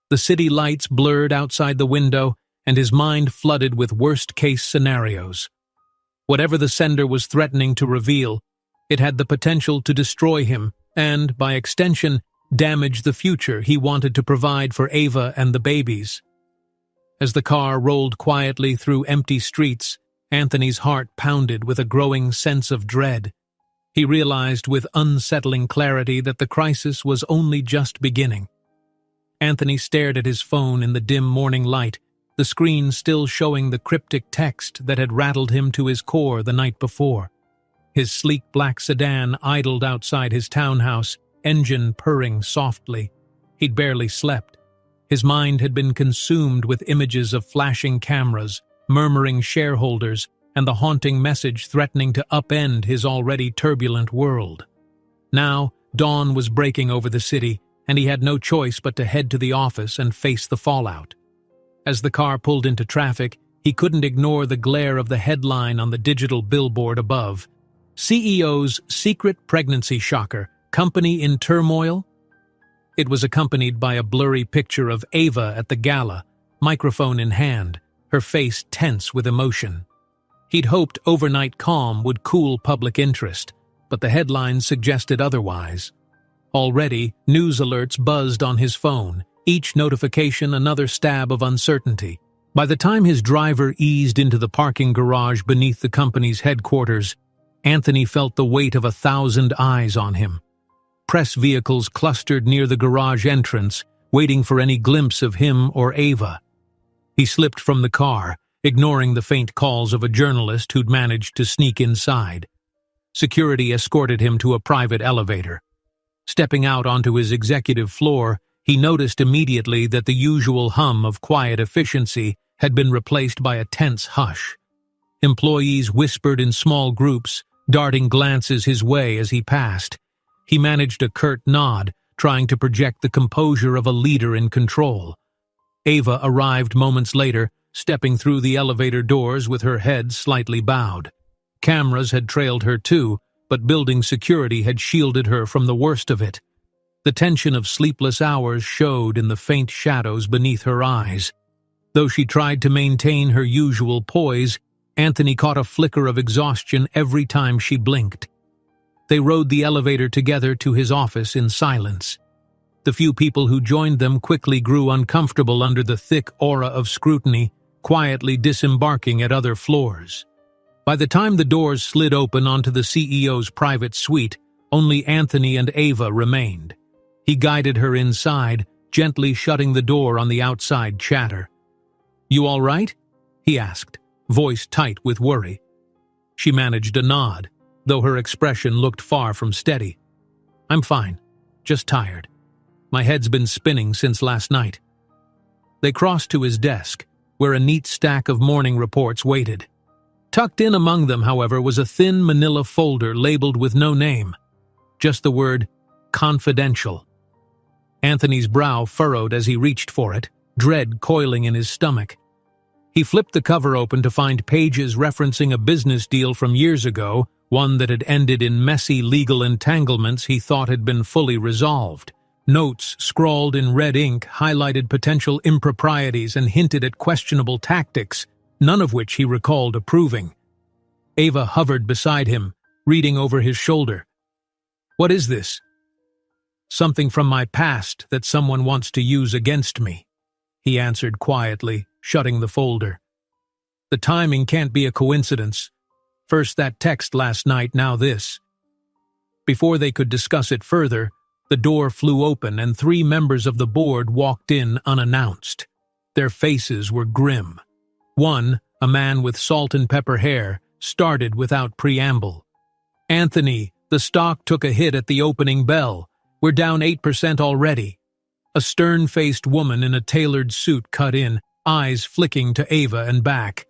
The city lights blurred outside the window, and his mind flooded with worst-case scenarios. Whatever the sender was threatening to reveal, it had the potential to destroy him and, by extension, damage the future he wanted to provide for Ava and the babies. As the car rolled quietly through empty streets, Anthony's heart pounded with a growing sense of dread. He realized with unsettling clarity that the crisis was only just beginning. Anthony stared at his phone in the dim morning light, the screen still showing the cryptic text that had rattled him to his core the night before. His sleek black sedan idled outside his townhouse, engine purring softly. He'd barely slept. His mind had been consumed with images of flashing cameras, murmuring shareholders, and the haunting message threatening to upend his already turbulent world. Now, dawn was breaking over the city, and he had no choice but to head to the office and face the fallout. As the car pulled into traffic, he couldn't ignore the glare of the headline on the digital billboard above. CEO's secret pregnancy shocker, company in turmoil? It was accompanied by a blurry picture of Ava at the gala, microphone in hand, her face tense with emotion. He'd hoped overnight calm would cool public interest, but the headlines suggested otherwise. Already, news alerts buzzed on his phone, each notification another stab of uncertainty. By the time his driver eased into the parking garage beneath the company's headquarters, Anthony felt the weight of 1,000 eyes on him. Press vehicles clustered near the garage entrance, waiting for any glimpse of him or Ava. He slipped from the car, ignoring the faint calls of a journalist who'd managed to sneak inside. Security escorted him to a private elevator. Stepping out onto his executive floor, he noticed immediately that the usual hum of quiet efficiency had been replaced by a tense hush. Employees whispered in small groups, darting glances his way as he passed. He managed a curt nod, trying to project the composure of a leader in control. Ava arrived moments later, stepping through the elevator doors with her head slightly bowed. Cameras had trailed her too, but building security had shielded her from the worst of it. The tension of sleepless hours showed in the faint shadows beneath her eyes. Though she tried to maintain her usual poise, Anthony caught a flicker of exhaustion every time she blinked. They rode the elevator together to his office in silence. The few people who joined them quickly grew uncomfortable under the thick aura of scrutiny, quietly disembarking at other floors. By the time the doors slid open onto the CEO's private suite, only Anthony and Ava remained. He guided her inside, gently shutting the door on the outside chatter. "You all right?" he asked, voice tight with worry. She managed a nod, though her expression looked far from steady. "I'm fine, just tired. My head's been spinning since last night." They crossed to his desk, where a neat stack of morning reports waited. Tucked in among them, however, was a thin manila folder labeled with no name, just the word confidential. Anthony's brow furrowed as he reached for it, dread coiling in his stomach. He flipped the cover open to find pages referencing a business deal from years ago, one that had ended in messy legal entanglements he thought had been fully resolved. Notes scrawled in red ink highlighted potential improprieties and hinted at questionable tactics, none of which he recalled approving. Ava hovered beside him, reading over his shoulder. "What is this?" "Something from my past that someone wants to use against me," he answered quietly, shutting the folder. "The timing can't be a coincidence. First that text last night, now this." Before they could discuss it further, the door flew open and 3 members of the board walked in unannounced. Their faces were grim. One, a man with salt and pepper hair, started without preamble. "Anthony, the stock took a hit at the opening bell. We're down 8% already." A stern-faced woman in a tailored suit cut in, eyes flicking to Ava and back.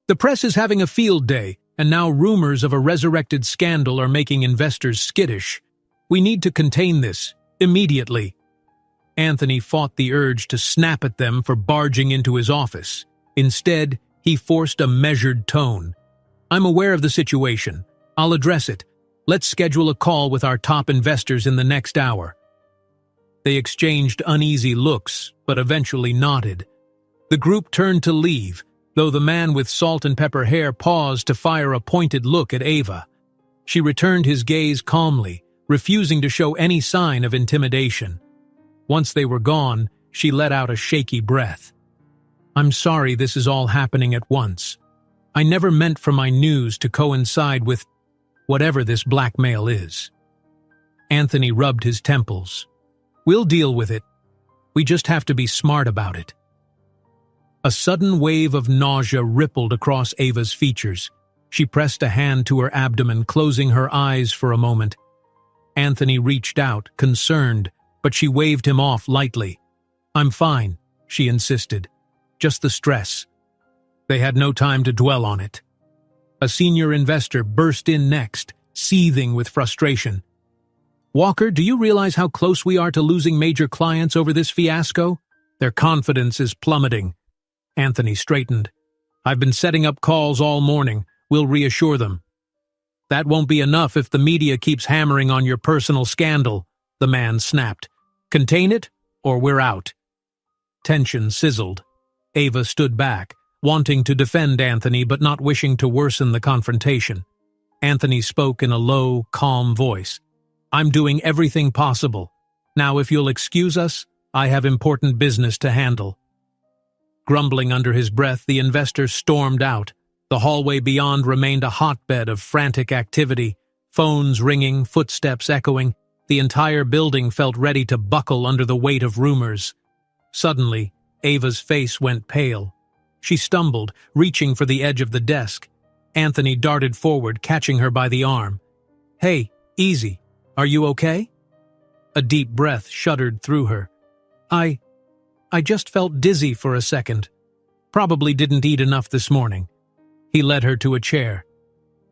"The press is having a field day, and now rumors of a resurrected scandal are making investors skittish. We need to contain this, immediately." Anthony fought the urge to snap at them for barging into his office. Instead, he forced a measured tone. "I'm aware of the situation. I'll address it. Let's schedule a call with our top investors in the next hour." They exchanged uneasy looks, but eventually nodded. The group turned to leave, though the man with salt and pepper hair paused to fire a pointed look at Ava. She returned his gaze calmly, refusing to show any sign of intimidation. Once they were gone, she let out a shaky breath. "I'm sorry this is all happening at once. I never meant for my news to coincide with whatever this blackmail is." Anthony rubbed his temples. "We'll deal with it. We just have to be smart about it." A sudden wave of nausea rippled across Ava's features. She pressed a hand to her abdomen, closing her eyes for a moment. Anthony reached out, concerned, but she waved him off lightly. "I'm fine," she insisted. "Just the stress." They had no time to dwell on it. A senior investor burst in next, seething with frustration. "Walker, do you realize how close we are to losing major clients over this fiasco? Their confidence is plummeting." Anthony straightened. "I've been setting up calls all morning. We'll reassure them." "That won't be enough if the media keeps hammering on your personal scandal," the man snapped. "Contain it, or we're out." Tension sizzled. Ava stood back, wanting to defend Anthony but not wishing to worsen the confrontation. Anthony spoke in a low, calm voice. "I'm doing everything possible. Now, if you'll excuse us, I have important business to handle." Grumbling under his breath, the investor stormed out. The hallway beyond remained a hotbed of frantic activity, phones ringing, footsteps echoing. The entire building felt ready to buckle under the weight of rumors. Suddenly, Ava's face went pale. She stumbled, reaching for the edge of the desk. Anthony darted forward, catching her by the arm. "Hey, easy. Are you okay?" A deep breath shuddered through her. I just felt dizzy for a second. Probably didn't eat enough this morning." He led her to a chair.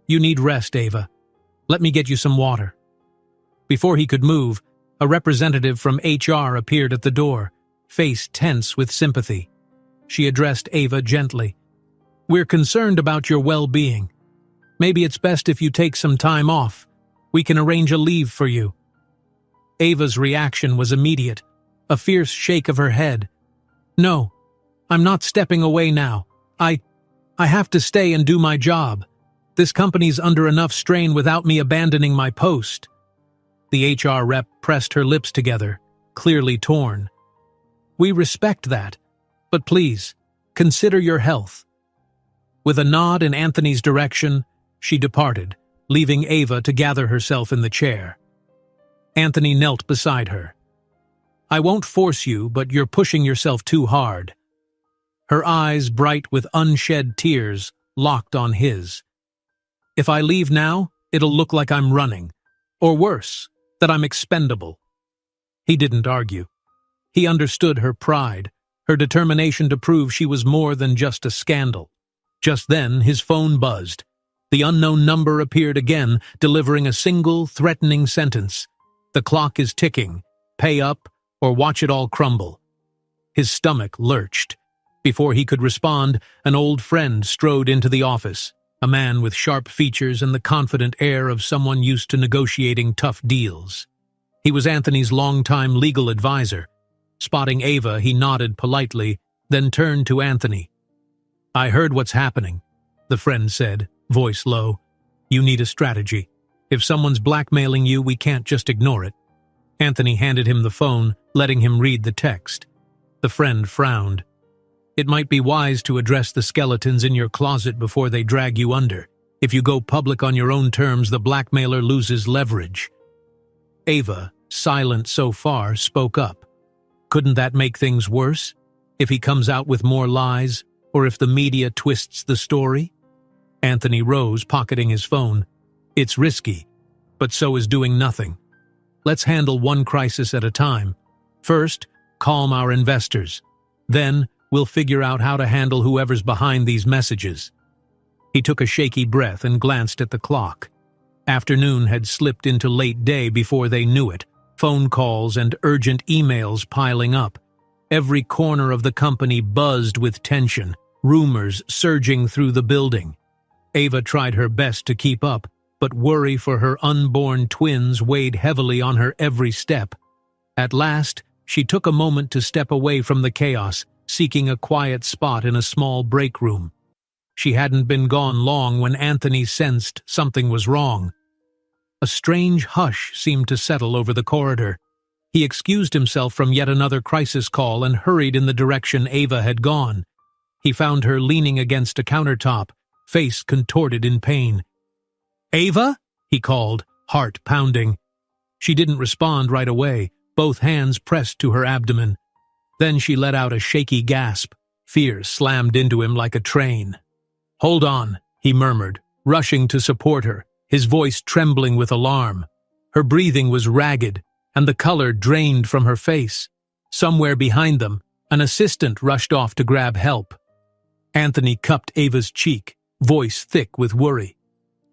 "You need rest, Ava. Let me get you some water." Before he could move, a representative from HR appeared at the door, face tense with sympathy. She addressed Ava gently. "We're concerned about your well-being. Maybe it's best if you take some time off. We can arrange a leave for you." Ava's reaction was immediate, a fierce shake of her head. "No, I'm not stepping away now. I have to stay and do my job. This company's under enough strain without me abandoning my post." The HR rep pressed her lips together, clearly torn. "We respect that, but please, consider your health." With a nod in Anthony's direction, she departed, leaving Ava to gather herself in the chair. Anthony knelt beside her. "I won't force you, but you're pushing yourself too hard." Her eyes, bright with unshed tears, locked on his. "If I leave now, it'll look like I'm running. Or worse, that I'm expendable." He didn't argue. He understood her pride, her determination to prove she was more than just a scandal. Just then, his phone buzzed. The unknown number appeared again, delivering a single, threatening sentence. "The clock is ticking. Pay up, or watch it all crumble." His stomach lurched. Before he could respond, an old friend strode into the office, a man with sharp features and the confident air of someone used to negotiating tough deals. He was Anthony's longtime legal advisor. Spotting Ava, he nodded politely, then turned to Anthony. "I heard what's happening," the friend said, voice low. "You need a strategy. If someone's blackmailing you, we can't just ignore it." Anthony handed him the phone, letting him read the text. The friend frowned. "It might be wise to address the skeletons in your closet before they drag you under. If you go public on your own terms, the blackmailer loses leverage." Ava, silent so far, spoke up. "Couldn't that make things worse? If he comes out with more lies, or if the media twists the story?" Anthony rose, pocketing his phone. "It's risky, but so is doing nothing. Let's handle one crisis at a time. First, calm our investors. Then, we'll figure out how to handle whoever's behind these messages." He took a shaky breath and glanced at the clock. Afternoon had slipped into late day before they knew it, phone calls and urgent emails piling up. Every corner of the company buzzed with tension, rumors surging through the building. Ava tried her best to keep up, but worry for her unborn twins weighed heavily on her every step. At last, she took a moment to step away from the chaos, seeking a quiet spot in a small break room. She hadn't been gone long when Anthony sensed something was wrong. A strange hush seemed to settle over the corridor. He excused himself from yet another crisis call and hurried in the direction Ava had gone. He found her leaning against a countertop, face contorted in pain. "Ava?" he called, heart pounding. She didn't respond right away, both hands pressed to her abdomen. Then she let out a shaky gasp, Fear slammed into him like a train. "Hold on," he murmured, rushing to support her, his voice trembling with alarm. Her breathing was ragged, and the color drained from her face. Somewhere behind them, an assistant rushed off to grab help. Anthony cupped Ava's cheek, voice thick with worry.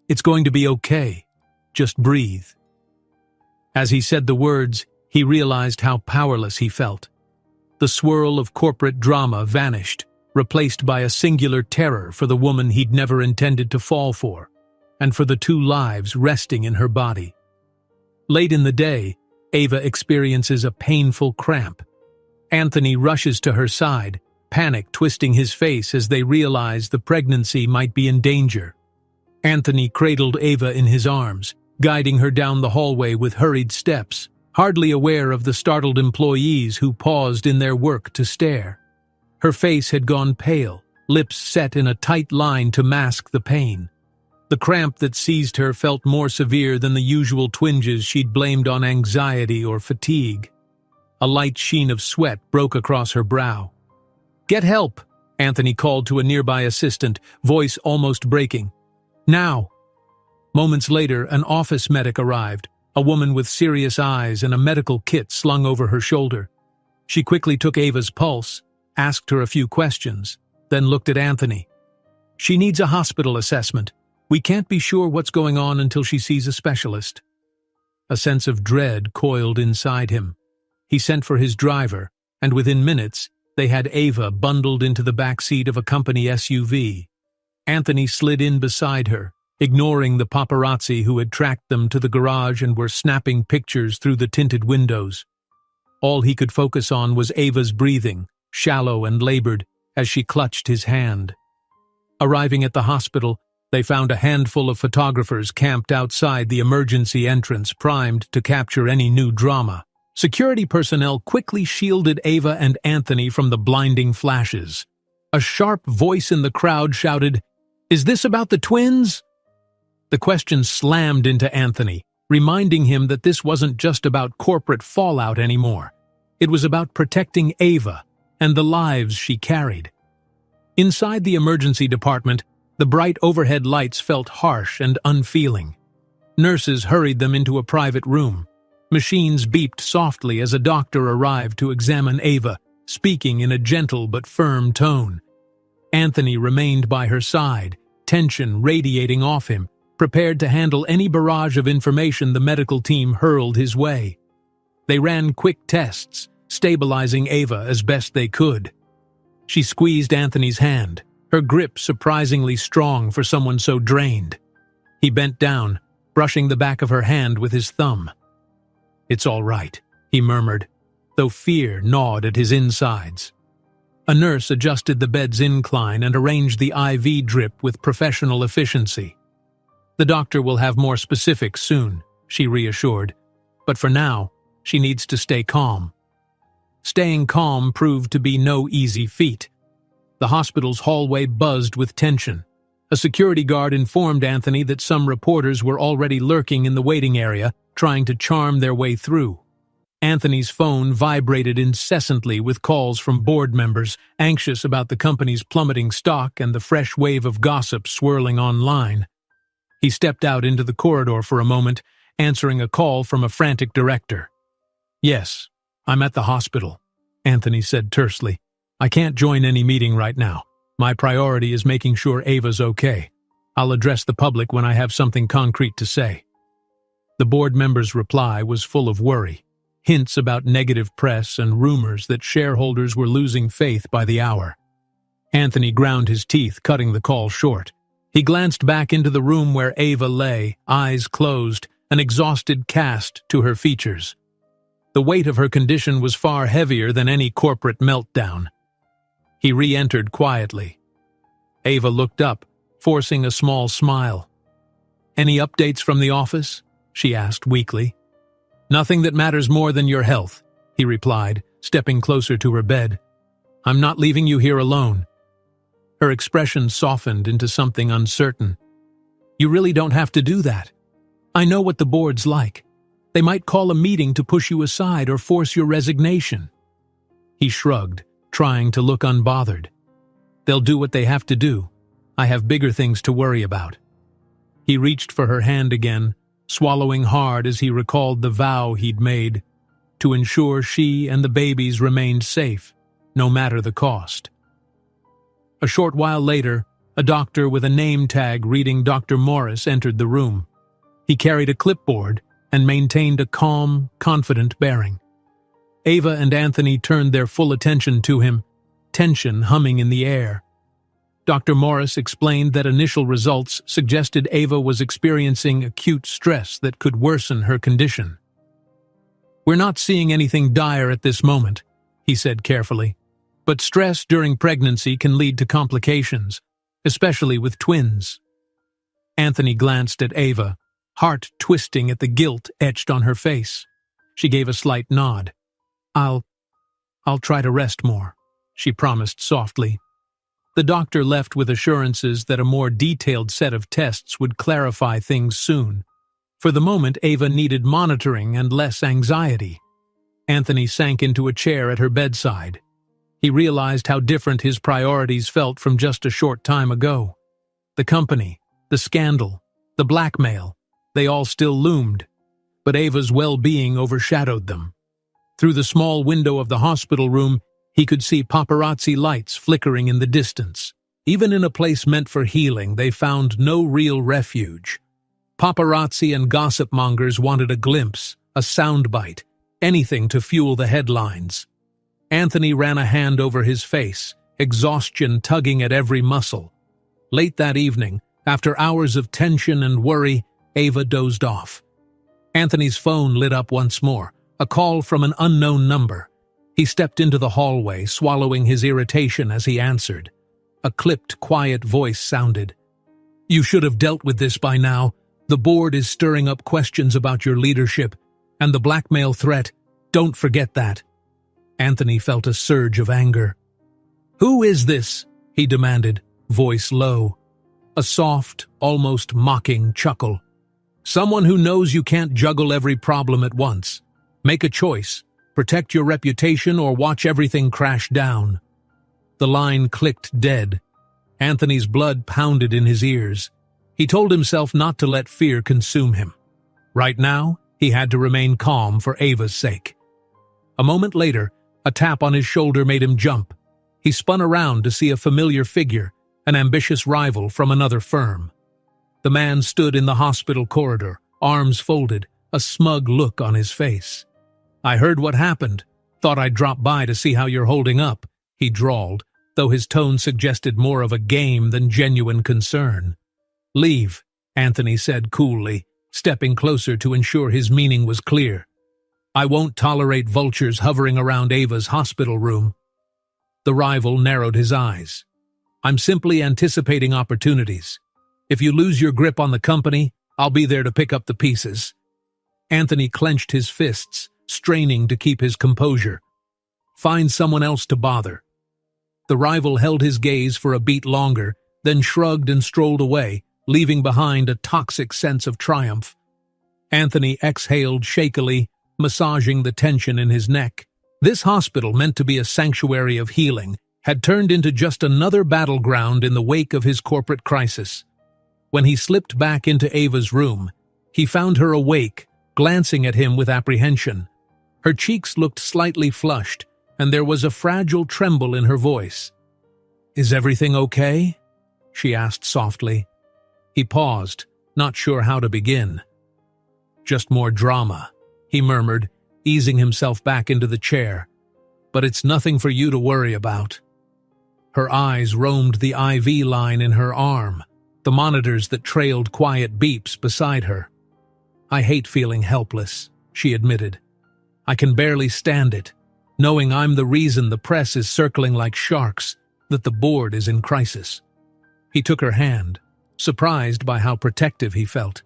"It's going to be okay. Just breathe." As he said the words, he realized how powerless he felt. The swirl of corporate drama vanished, replaced by a singular terror for the woman he'd never intended to fall for, and for the two lives resting in her body. Late in the day, Ava experiences a painful cramp. Anthony rushes to her side, panic twisting his face as they realize the pregnancy might be in danger. Anthony cradled Ava in his arms, guiding her down the hallway with hurried steps, hardly aware of the startled employees who paused in their work to stare. Her face had gone pale, lips set in a tight line to mask the pain. The cramp that seized her felt more severe than the usual twinges she'd blamed on anxiety or fatigue. A light sheen of sweat broke across her brow. "Get help," Anthony called to a nearby assistant, voice almost breaking. "Now." Moments later, an office medic arrived, a woman with serious eyes and a medical kit slung over her shoulder. She quickly took Ava's pulse, asked her a few questions, then looked at Anthony. "She needs a hospital assessment. We can't be sure what's going on until she sees a specialist." A sense of dread coiled inside him. He sent for his driver, and within minutes, they had Ava bundled into the back seat of a company SUV. Anthony slid in beside her, ignoring the paparazzi who had tracked them to the garage and were snapping pictures through the tinted windows. All he could focus on was Ava's breathing, shallow and labored, as she clutched his hand. Arriving at the hospital, they found a handful of photographers camped outside the emergency entrance, primed to capture any new drama. Security personnel quickly shielded Ava and Anthony from the blinding flashes. A sharp voice in the crowd shouted, "Is this about the twins?" The question slammed into Anthony, reminding him that this wasn't just about corporate fallout anymore. It was about protecting Ava and the lives she carried. Inside the emergency department, the bright overhead lights felt harsh and unfeeling. Nurses hurried them into a private room. Machines beeped softly as a doctor arrived to examine Ava, speaking in a gentle but firm tone. Anthony remained by her side, tension radiating off him, prepared to handle any barrage of information the medical team hurled his way. They ran quick tests, stabilizing Ava as best they could. She squeezed Anthony's hand, her grip surprisingly strong for someone so drained. He bent down, brushing the back of her hand with his thumb. "It's all right," he murmured, though fear gnawed at his insides. A nurse adjusted the bed's incline and arranged the IV drip with professional efficiency. "The doctor will have more specifics soon," she reassured, "but for now, she needs to stay calm." Staying calm proved to be no easy feat. The hospital's hallway buzzed with tension. A security guard informed Anthony that some reporters were already lurking in the waiting area, trying to charm their way through. Anthony's phone vibrated incessantly with calls from board members, anxious about the company's plummeting stock and the fresh wave of gossip swirling online. He stepped out into the corridor for a moment, answering a call from a frantic director. "Yes, I'm at the hospital," Anthony said tersely. "I can't join any meeting right now. My priority is making sure Ava's okay. I'll address the public when I have something concrete to say." The board member's reply was full of worry, hints about negative press and rumors that shareholders were losing faith by the hour. Anthony ground his teeth, cutting the call short. He glanced back into the room where Ava lay, eyes closed, an exhausted cast to her features. The weight of her condition was far heavier than any corporate meltdown. He re-entered quietly. Ava looked up, forcing a small smile. "Any updates from the office?" she asked weakly. "Nothing that matters more than your health," he replied, stepping closer to her bed. "I'm not leaving you here alone." Her expression softened into something uncertain. "You really don't have to do that. I know what the board's like. They might call a meeting to push you aside or force your resignation." He shrugged, trying to look unbothered. They'll do what they have to do. I have bigger things to worry about." He reached for her hand again, swallowing hard as he recalled the vow he'd made to ensure she and the babies remained safe, no matter the cost. A short while later, a doctor with a name tag reading Dr. Morris entered the room. He carried a clipboard and maintained a calm, confident bearing. Ava and Anthony turned their full attention to him, tension humming in the air. Dr. Morris explained that initial results suggested Ava was experiencing acute stress that could worsen her condition. "We're not seeing anything dire at this moment," he said carefully, "but stress during pregnancy can lead to complications, especially with twins." Anthony glanced at Ava, heart twisting at the guilt etched on her face. She gave a slight nod. I'll try to rest more," she promised softly. The doctor left with assurances that a more detailed set of tests would clarify things soon. For the moment, Ava needed monitoring and less anxiety. Anthony sank into a chair at her bedside. He realized how different his priorities felt from just a short time ago. The company, the scandal, the blackmail, they all still loomed, but Ava's well-being overshadowed them. Through the small window of the hospital room, he could see paparazzi lights flickering in the distance. Even in a place meant for healing, they found no real refuge. Paparazzi and gossip mongers wanted a glimpse, a soundbite, anything to fuel the headlines. Anthony ran a hand over his face, exhaustion tugging at every muscle. Late that evening, after hours of tension and worry, Ava dozed off. Anthony's phone lit up once more, a call from an unknown number. He stepped into the hallway, swallowing his irritation as he answered. A clipped, quiet voice sounded. "You should have dealt with this by now. The board is stirring up questions about your leadership, and the blackmail threat. Don't forget that." Anthony felt a surge of anger. "Who is this?" he demanded, voice low. A soft, almost mocking chuckle. "Someone who knows you can't juggle every problem at once. Make a choice. Protect your reputation or watch everything crash down." The line clicked dead. Anthony's blood pounded in his ears. He told himself not to let fear consume him. Right now, he had to remain calm for Ava's sake. A moment later, a tap on his shoulder made him jump. He spun around to see a familiar figure, an ambitious rival from another firm. The man stood in the hospital corridor, arms folded, a smug look on his face. "I heard what happened. Thought I'd drop by to see how you're holding up," he drawled, though his tone suggested more of a game than genuine concern. "Leave," Anthony said coolly, stepping closer to ensure his meaning was clear. "I won't tolerate vultures hovering around Ava's hospital room." The rival narrowed his eyes. "I'm simply anticipating opportunities. If you lose your grip on the company, I'll be there to pick up the pieces." Anthony clenched his fists, straining to keep his composure. "Find someone else to bother." The rival held his gaze for a beat longer, then shrugged and strolled away, leaving behind a toxic sense of triumph. Anthony exhaled shakily, massaging the tension in his neck. This hospital, meant to be a sanctuary of healing, had turned into just another battleground in the wake of his corporate crisis. When he slipped back into Ava's room, he found her awake, glancing at him with apprehension. Her cheeks looked slightly flushed, and there was a fragile tremble in her voice. "Is everything okay?" she asked softly. He paused, not sure how to begin. "Just more drama," he murmured, easing himself back into the chair. "But it's nothing for you to worry about." Her eyes roamed the IV line in her arm, the monitors that trailed quiet beeps beside her. "I hate feeling helpless," she admitted. "I can barely stand it, knowing I'm the reason the press is circling like sharks, that the board is in crisis." He took her hand, surprised by how protective he felt.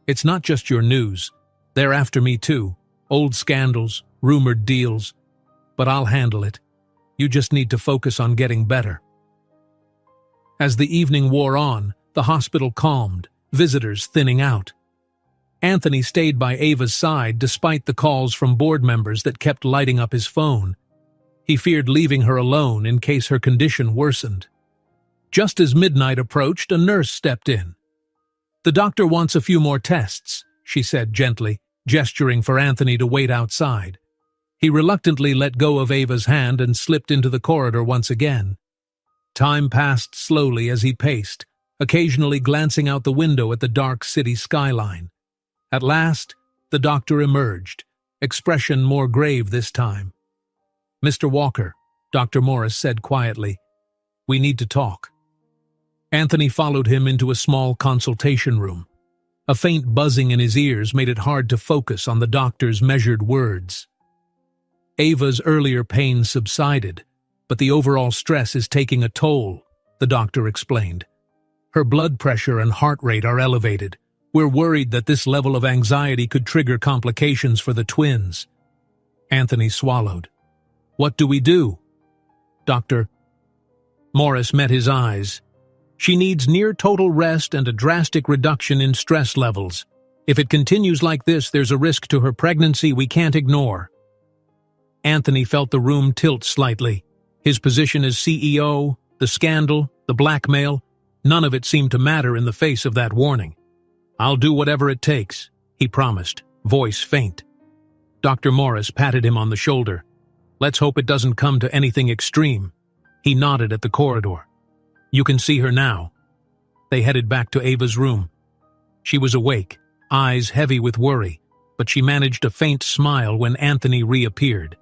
"It's not just your news. They're after me too. Old scandals, rumored deals. But I'll handle it. You just need to focus on getting better." As the evening wore on, the hospital calmed, visitors thinning out. Anthony stayed by Ava's side despite the calls from board members that kept lighting up his phone. He feared leaving her alone in case her condition worsened. Just as midnight approached, a nurse stepped in. "The doctor wants a few more tests," she said gently, gesturing for Anthony to wait outside. He reluctantly let go of Ava's hand and slipped into the corridor once again. Time passed slowly as he paced, occasionally glancing out the window at the dark city skyline. At last, the doctor emerged, expression more grave this time. "Mr. Walker," Dr. Morris said quietly, "we need to talk." Anthony followed him into a small consultation room. A faint buzzing in his ears made it hard to focus on the doctor's measured words. "Ava's earlier pain subsided, but the overall stress is taking a toll," the doctor explained. "Her blood pressure and heart rate are elevated. We're worried that this level of anxiety could trigger complications for the twins." Anthony swallowed. "What do we do?" Dr. Morris met his eyes. "She needs near total rest and a drastic reduction in stress levels. If it continues like this, there's a risk to her pregnancy we can't ignore." Anthony felt the room tilt slightly. His position as CEO, the scandal, the blackmail, none of it seemed to matter in the face of that warning. "I'll do whatever it takes," he promised, voice faint. Dr. Morris patted him on the shoulder. "Let's hope it doesn't come to anything extreme." He nodded at the corridor. "You can see her now." They headed back to Ava's room. She was awake, eyes heavy with worry, but she managed a faint smile when Anthony reappeared.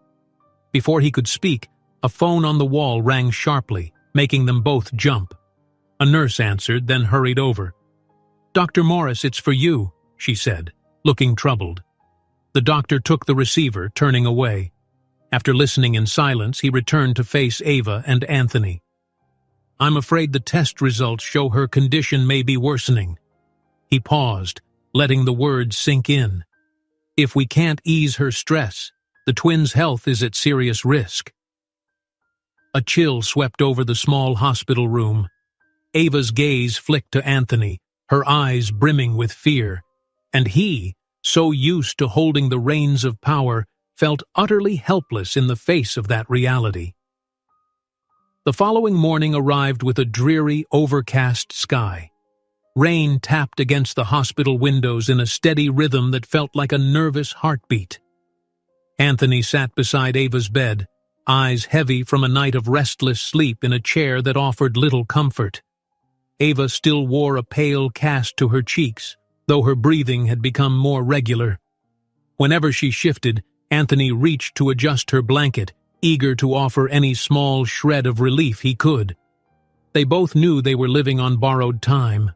Before he could speak, a phone on the wall rang sharply, making them both jump. A nurse answered, then hurried over. "Dr. Morris, it's for you," she said, looking troubled. The doctor took the receiver, turning away. After listening in silence, he returned to face Ava and Anthony. "I'm afraid the test results show her condition may be worsening." He paused, letting the words sink in. "If we can't ease her stress, the twins' health is at serious risk." A chill swept over the small hospital room. Ava's gaze flicked to Anthony, her eyes brimming with fear, and he, so used to holding the reins of power, felt utterly helpless in the face of that reality. The following morning arrived with a dreary, overcast sky. Rain tapped against the hospital windows in a steady rhythm that felt like a nervous heartbeat. Anthony sat beside Ava's bed, eyes heavy from a night of restless sleep in a chair that offered little comfort. Ava still wore a pale cast to her cheeks, though her breathing had become more regular. Whenever she shifted, Anthony reached to adjust her blanket, eager to offer any small shred of relief he could. They both knew they were living on borrowed time.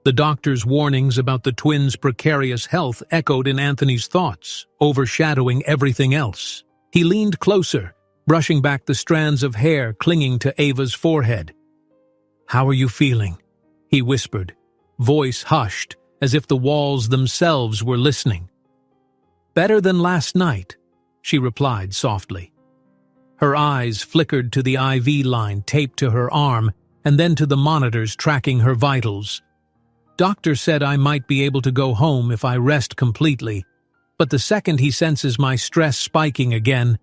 The doctor's warnings about the twins' precarious health echoed in Anthony's thoughts, overshadowing everything else. He leaned closer, brushing back the strands of hair clinging to Ava's forehead. "How are you feeling?" he whispered, voice hushed, as if the walls themselves were listening. "Better than last night," she replied softly. Her eyes flickered to the IV line taped to her arm and then to the monitors tracking her vitals. "Doctor said I might be able to go home if I rest completely, but the second he senses my stress spiking again—"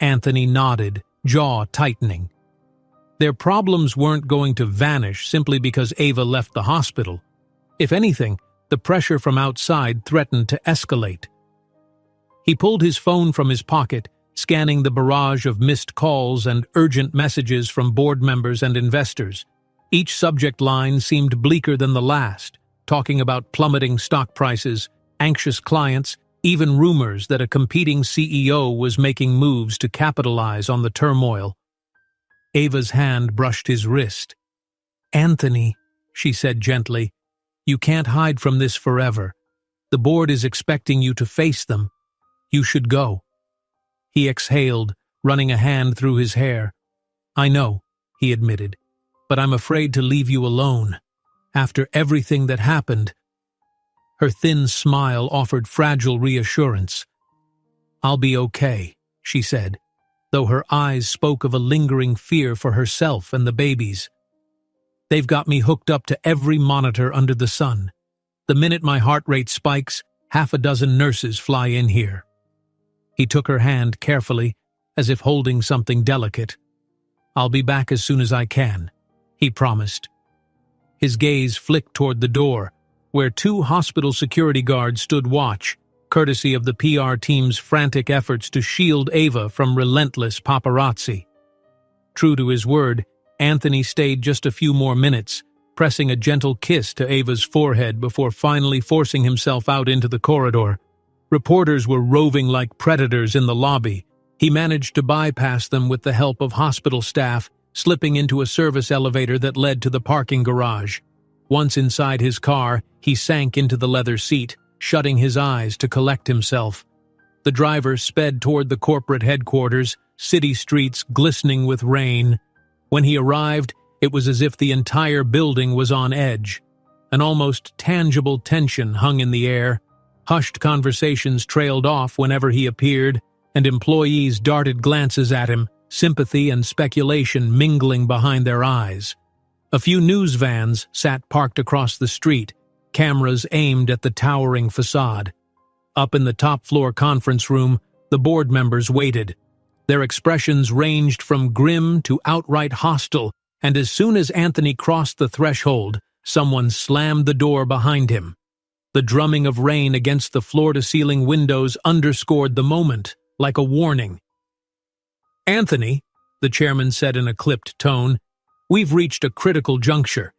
Anthony nodded, jaw tightening. Their problems weren't going to vanish simply because Ava left the hospital. If anything, the pressure from outside threatened to escalate. He pulled his phone from his pocket, scanning the barrage of missed calls and urgent messages from board members and investors. Each subject line seemed bleaker than the last, talking about plummeting stock prices, anxious clients, even rumors that a competing CEO was making moves to capitalize on the turmoil. Ava's hand brushed his wrist. "Anthony," she said gently, "you can't hide from this forever. The board is expecting you to face them. You should go." He exhaled, running a hand through his hair. "I know," he admitted, "but I'm afraid to leave you alone. After everything that happened." Her thin smile offered fragile reassurance. "I'll be okay," she said, though her eyes spoke of a lingering fear for herself and the babies. "They've got me hooked up to every monitor under the sun. The minute my heart rate spikes, half a dozen nurses fly in here." He took her hand carefully, as if holding something delicate. "I'll be back as soon as I can. he promised. His gaze flicked toward the door, where 2 hospital security guards stood watch, courtesy of the PR team's frantic efforts to shield Ava from relentless paparazzi. True to his word, Anthony stayed just a few more minutes, pressing a gentle kiss to Ava's forehead before finally forcing himself out into the corridor. Reporters were roving like predators in the lobby. He managed to bypass them with the help of hospital staff, slipping into a service elevator that led to the parking garage. Once inside his car, he sank into the leather seat, shutting his eyes to collect himself. The driver sped toward the corporate headquarters, city streets glistening with rain. When he arrived, it was as if the entire building was on edge. An almost tangible tension hung in the air. Hushed conversations trailed off whenever he appeared, and employees darted glances at him, sympathy and speculation mingling behind their eyes. A few news vans sat parked across the street, cameras aimed at the towering facade. Up in the top-floor conference room, the board members waited. Their expressions ranged from grim to outright hostile, and as soon as Anthony crossed the threshold, someone slammed the door behind him. The drumming of rain against the floor-to-ceiling windows underscored the moment, like a warning. "Anthony," the chairman said in a clipped tone, "we've reached a critical juncture.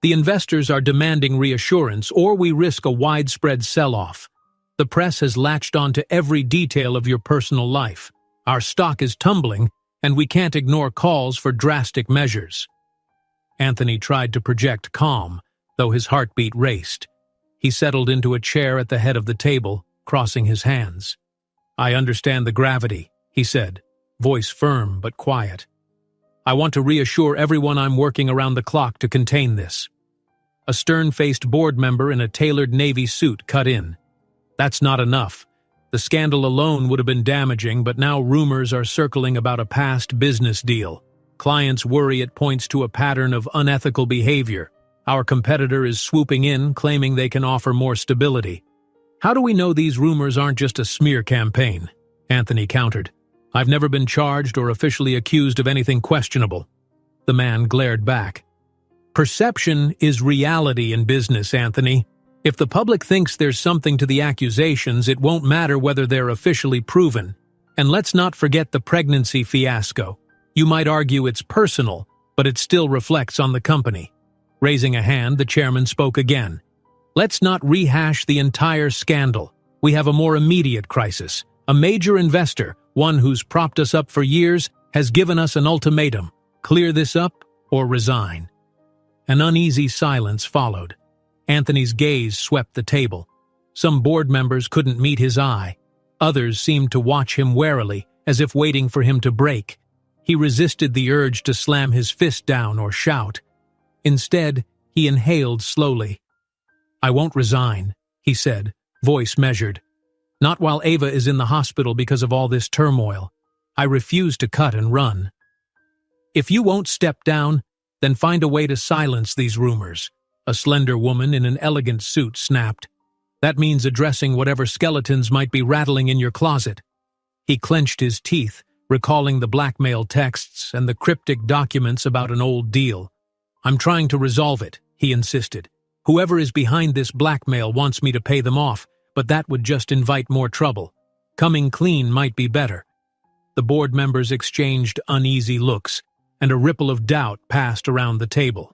The investors are demanding reassurance, or we risk a widespread sell-off. The press has latched onto every detail of your personal life. Our stock is tumbling, and we can't ignore calls for drastic measures." Anthony tried to project calm, though his heartbeat raced. He settled into a chair at the head of the table, crossing his hands. "I understand the gravity," he said, voice firm but quiet. "I want to reassure everyone I'm working around the clock to contain this." A stern-faced board member in a tailored Navy suit cut in. "That's not enough. The scandal alone would have been damaging, but now rumors are circling about a past business deal. Clients worry it points to a pattern of unethical behavior. Our competitor is swooping in, claiming they can offer more stability." "How do we know these rumors aren't just a smear campaign?" Anthony countered. "I've never been charged or officially accused of anything questionable." The man glared back. "Perception is reality in business, Anthony. If the public thinks there's something to the accusations, it won't matter whether they're officially proven. And let's not forget the pregnancy fiasco. You might argue it's personal, but it still reflects on the company." Raising a hand, the chairman spoke again. "Let's not rehash the entire scandal. We have a more immediate crisis. A major investor, one who's propped us up for years, has given us an ultimatum: clear this up or resign." An uneasy silence followed. Anthony's gaze swept the table. Some board members couldn't meet his eye. Others seemed to watch him warily, as if waiting for him to break. He resisted the urge to slam his fist down or shout. Instead, he inhaled slowly. "I won't resign," he said, voice measured. "Not while Ava is in the hospital because of all this turmoil. I refuse to cut and run." "If you won't step down, then find a way to silence these rumors," a slender woman in an elegant suit snapped. "That means addressing whatever skeletons might be rattling in your closet." He clenched his teeth, recalling the blackmail texts and the cryptic documents about an old deal. "I'm trying to resolve it," he insisted. "Whoever is behind this blackmail wants me to pay them off, but that would just invite more trouble. Coming clean might be better." The board members exchanged uneasy looks, and a ripple of doubt passed around the table.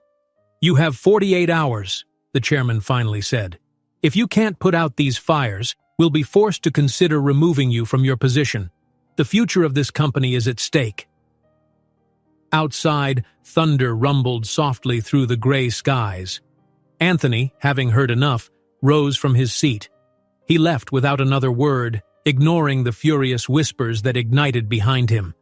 "You have 48 hours, the chairman finally said. "If you can't put out these fires, we'll be forced to consider removing you from your position. The future of this company is at stake." Outside, thunder rumbled softly through the gray skies. Anthony, having heard enough, rose from his seat. He left without another word, ignoring the furious whispers that ignited behind him.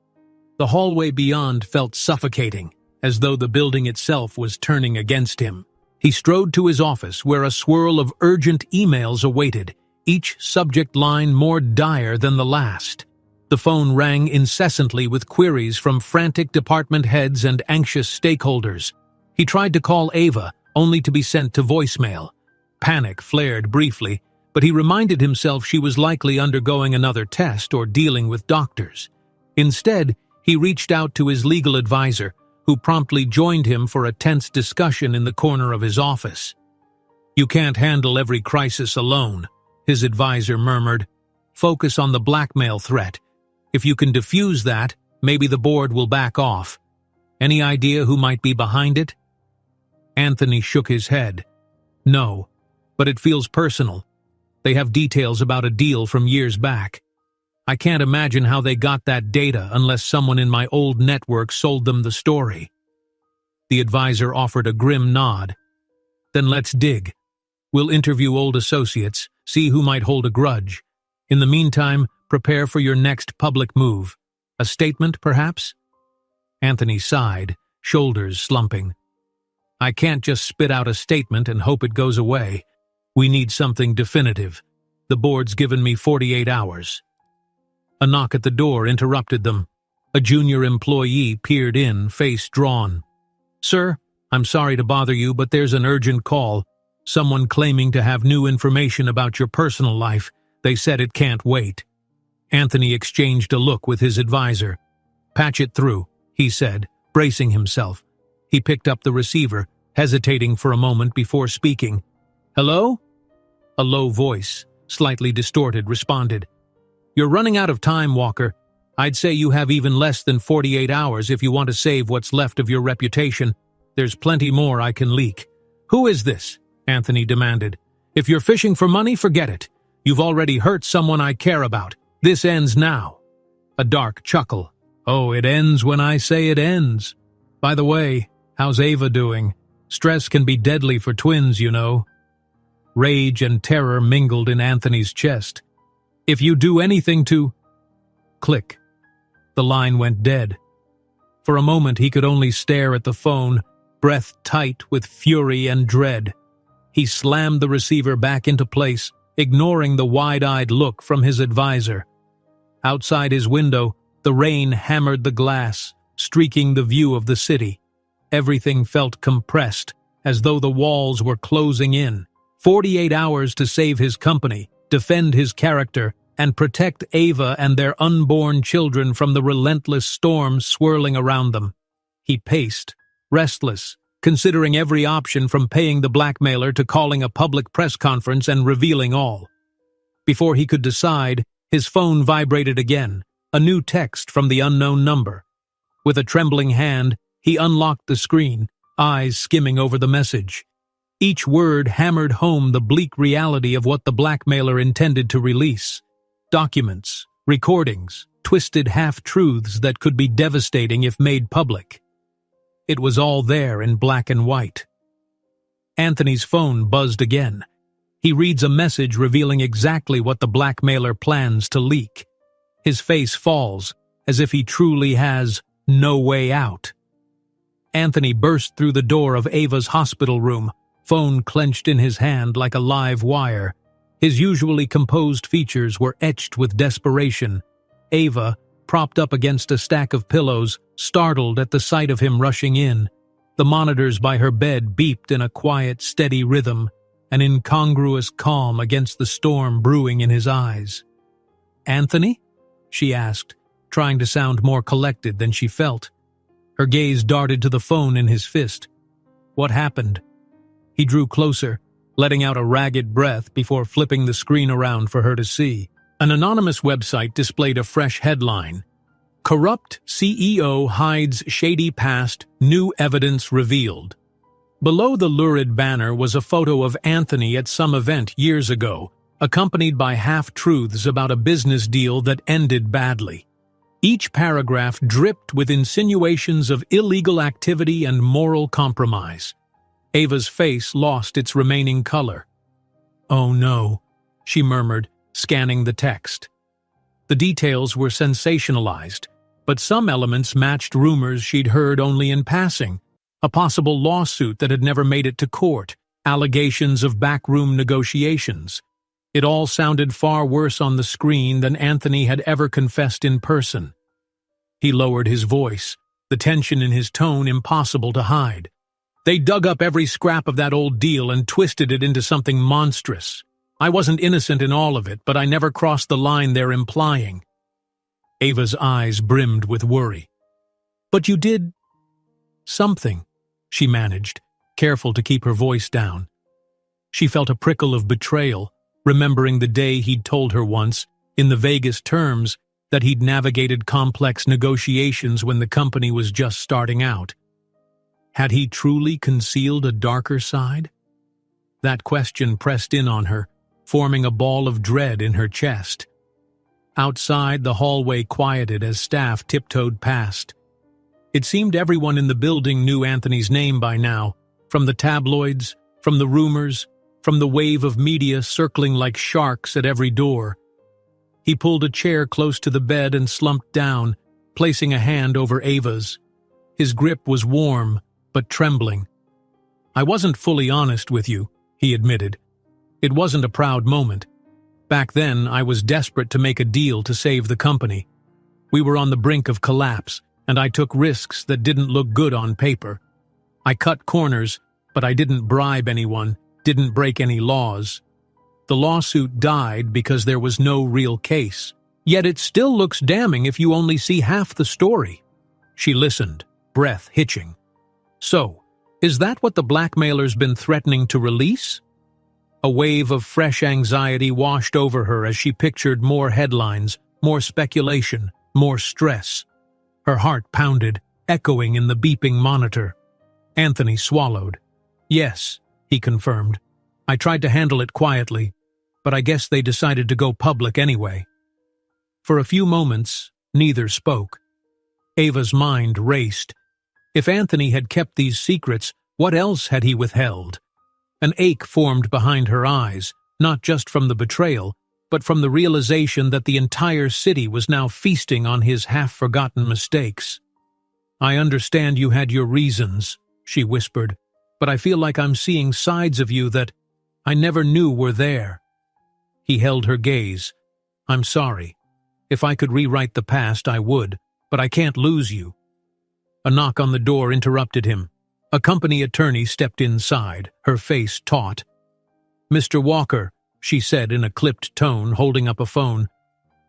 The hallway beyond felt suffocating, as though the building itself was turning against him. He strode to his office, where a swirl of urgent emails awaited, each subject line more dire than the last. The phone rang incessantly with queries from frantic department heads and anxious stakeholders. He tried to call Ava, only to be sent to voicemail. Panic flared briefly, but he reminded himself she was likely undergoing another test or dealing with doctors. Instead, he reached out to his legal advisor, who promptly joined him for a tense discussion in the corner of his office. "You can't handle every crisis alone," his advisor murmured. "Focus on the blackmail threat. If you can defuse that, maybe the board will back off. Any idea who might be behind it?" Anthony shook his head. "No, but it feels personal. They have details about a deal from years back. I can't imagine how they got that data unless someone in my old network sold them the story." The advisor offered a grim nod. "Then let's dig. We'll interview old associates, see who might hold a grudge. In the meantime, prepare for your next public move. A statement, perhaps?" Anthony sighed, shoulders slumping. "I can't just spit out a statement and hope it goes away. We need something definitive. The board's given me 48 hours. A knock at the door interrupted them. A junior employee peered in, face drawn. "Sir, I'm sorry to bother you, but there's an urgent call. Someone claiming to have new information about your personal life. They said it can't wait." Anthony exchanged a look with his advisor. "Patch it through," he said, bracing himself. He picked up the receiver, hesitating for a moment before speaking. "Hello?" A low voice, slightly distorted, responded. "You're running out of time, Walker. I'd say you have even less than 48 hours if you want to save what's left of your reputation. There's plenty more I can leak." "Who is this?" Anthony demanded. "If you're fishing for money, forget it. You've already hurt someone I care about. This ends now." A dark chuckle. "Oh, it ends when I say it ends. By the way, how's Ava doing? Stress can be deadly for twins, you know." Rage and terror mingled in Anthony's chest. "If you do anything to—" Click. The line went dead. For a moment he could only stare at the phone, breath tight with fury and dread. He slammed the receiver back into place, ignoring the wide-eyed look from his advisor. Outside his window, the rain hammered the glass, streaking the view of the city. Everything felt compressed, as though the walls were closing in. 48 hours to save his company, defend his character, and protect Ava and their unborn children from the relentless storm swirling around them. He paced, restless, considering every option from paying the blackmailer to calling a public press conference and revealing all. Before he could decide, his phone vibrated again, a new text from the unknown number. With a trembling hand, he unlocked the screen, eyes skimming over the message. Each word hammered home the bleak reality of what the blackmailer intended to release. Documents, recordings, twisted half-truths that could be devastating if made public. It was all there in black and white. Anthony's phone buzzed again. He reads a message revealing exactly what the blackmailer plans to leak. His face falls, as if he truly has no way out. Anthony burst through the door of Ava's hospital room, phone clenched in his hand like a live wire. His usually composed features were etched with desperation. Ava, propped up against a stack of pillows, startled at the sight of him rushing in. The monitors by her bed beeped in a quiet, steady rhythm, an incongruous calm against the storm brewing in his eyes. "Anthony?" she asked, trying to sound more collected than she felt. Her gaze darted to the phone in his fist. "What happened?" He drew closer, letting out a ragged breath before flipping the screen around for her to see. An anonymous website displayed a fresh headline. "Corrupt CEO hides shady past, new evidence revealed." Below the lurid banner was a photo of Anthony at some event years ago, accompanied by half-truths about a business deal that ended badly. Each paragraph dripped with insinuations of illegal activity and moral compromise. Ava's face lost its remaining color. "Oh no," she murmured, scanning the text. The details were sensationalized, but some elements matched rumors she'd heard only in passing. A possible lawsuit that had never made it to court, allegations of backroom negotiations. It all sounded far worse on the screen than Anthony had ever confessed in person. He lowered his voice, the tension in his tone impossible to hide. "They dug up every scrap of that old deal and twisted it into something monstrous. I wasn't innocent in all of it, but I never crossed the line they're implying." Ava's eyes brimmed with worry. "But you did—" Something, she managed, careful to keep her voice down. She felt a prickle of betrayal, remembering the day he'd told her once, in the vaguest terms, that he'd navigated complex negotiations when the company was just starting out. Had he truly concealed a darker side? That question pressed in on her, forming a ball of dread in her chest. Outside, the hallway quieted as staff tiptoed past. It seemed everyone in the building knew Anthony's name by now, from the tabloids, from the rumors, from the wave of media circling like sharks at every door. He pulled a chair close to the bed and slumped down, placing a hand over Ava's. His grip was warm, but trembling. "I wasn't fully honest with you," he admitted. "It wasn't a proud moment. Back then, I was desperate to make a deal to save the company. We were on the brink of collapse, and I took risks that didn't look good on paper. I cut corners, but I didn't bribe anyone, didn't break any laws. The lawsuit died because there was no real case. Yet it still looks damning if you only see half the story." She listened, breath hitching. "So, is that what the blackmailer's been threatening to release?" A wave of fresh anxiety washed over her as she pictured more headlines, more speculation, more stress. Her heart pounded, echoing in the beeping monitor. Anthony swallowed. "Yes," he confirmed. "I tried to handle it quietly, but I guess they decided to go public anyway." For a few moments, neither spoke. Ava's mind raced. If Anthony had kept these secrets, what else had he withheld? An ache formed behind her eyes, not just from the betrayal, but from the realization that the entire city was now feasting on his half-forgotten mistakes. "I understand you had your reasons," she whispered, "but I feel like I'm seeing sides of you that I never knew were there." He held her gaze. "I'm sorry. If I could rewrite the past, I would, but I can't lose you." A knock on the door interrupted him. A company attorney stepped inside, her face taut. "Mr. Walker," she said in a clipped tone, holding up a phone,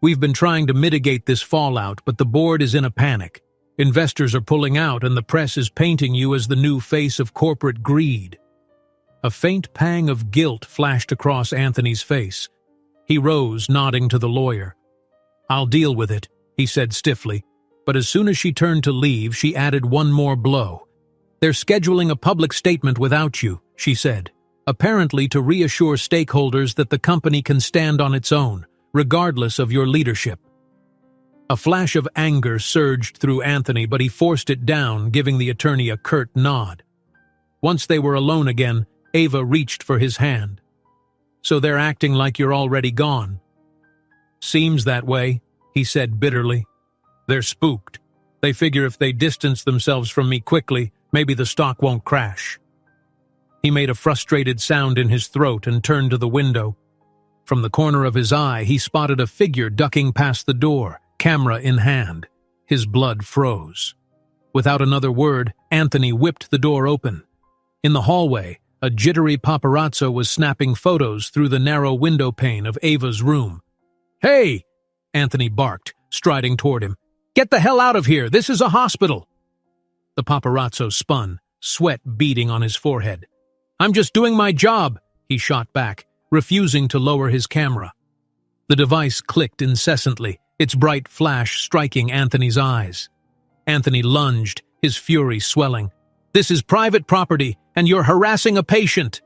"we've been trying to mitigate this fallout, but the board is in a panic. Investors are pulling out and the press is painting you as the new face of corporate greed." A faint pang of guilt flashed across Anthony's face. He rose, nodding to the lawyer. "I'll deal with it," he said stiffly, but as soon as she turned to leave, she added one more blow. "They're scheduling a public statement without you," she said, "apparently to reassure stakeholders that the company can stand on its own, regardless of your leadership." A flash of anger surged through Anthony, but he forced it down, giving the attorney a curt nod. Once they were alone again, Ava reached for his hand. "So they're acting like you're already gone." "Seems that way," he said bitterly. "They're spooked. They figure if they distance themselves from me quickly, maybe the stock won't crash." He made a frustrated sound in his throat and turned to the window. From the corner of his eye, he spotted a figure ducking past the door, camera in hand. His blood froze. Without another word, Anthony whipped the door open. In the hallway, a jittery paparazzo was snapping photos through the narrow window pane of Ava's room. "Hey!" Anthony barked, striding toward him. "Get the hell out of here! This is a hospital!" The paparazzo spun, sweat beading on his forehead. "I'm just doing my job," he shot back, refusing to lower his camera. The device clicked incessantly, its bright flash striking Anthony's eyes. Anthony lunged, his fury swelling. "This is private property, and you're harassing a patient!"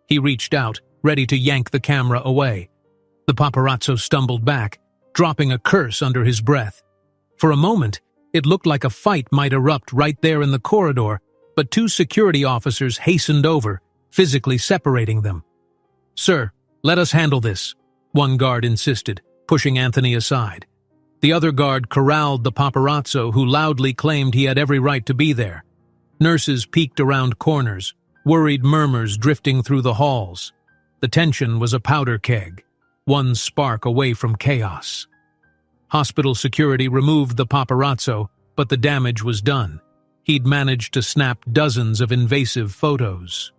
He reached out, ready to yank the camera away. The paparazzo stumbled back, dropping a curse under his breath. For a moment, it looked like a fight might erupt right there in the corridor, but two security officers hastened over, physically separating them. "Sir, let us handle this," one guard insisted, pushing Anthony aside. The other guard corralled the paparazzo, who loudly claimed he had every right to be there. Nurses peeked around corners, worried murmurs drifting through the halls. The tension was a powder keg, one spark away from chaos. Hospital security removed the paparazzo, but the damage was done. He'd managed to snap dozens of invasive photos.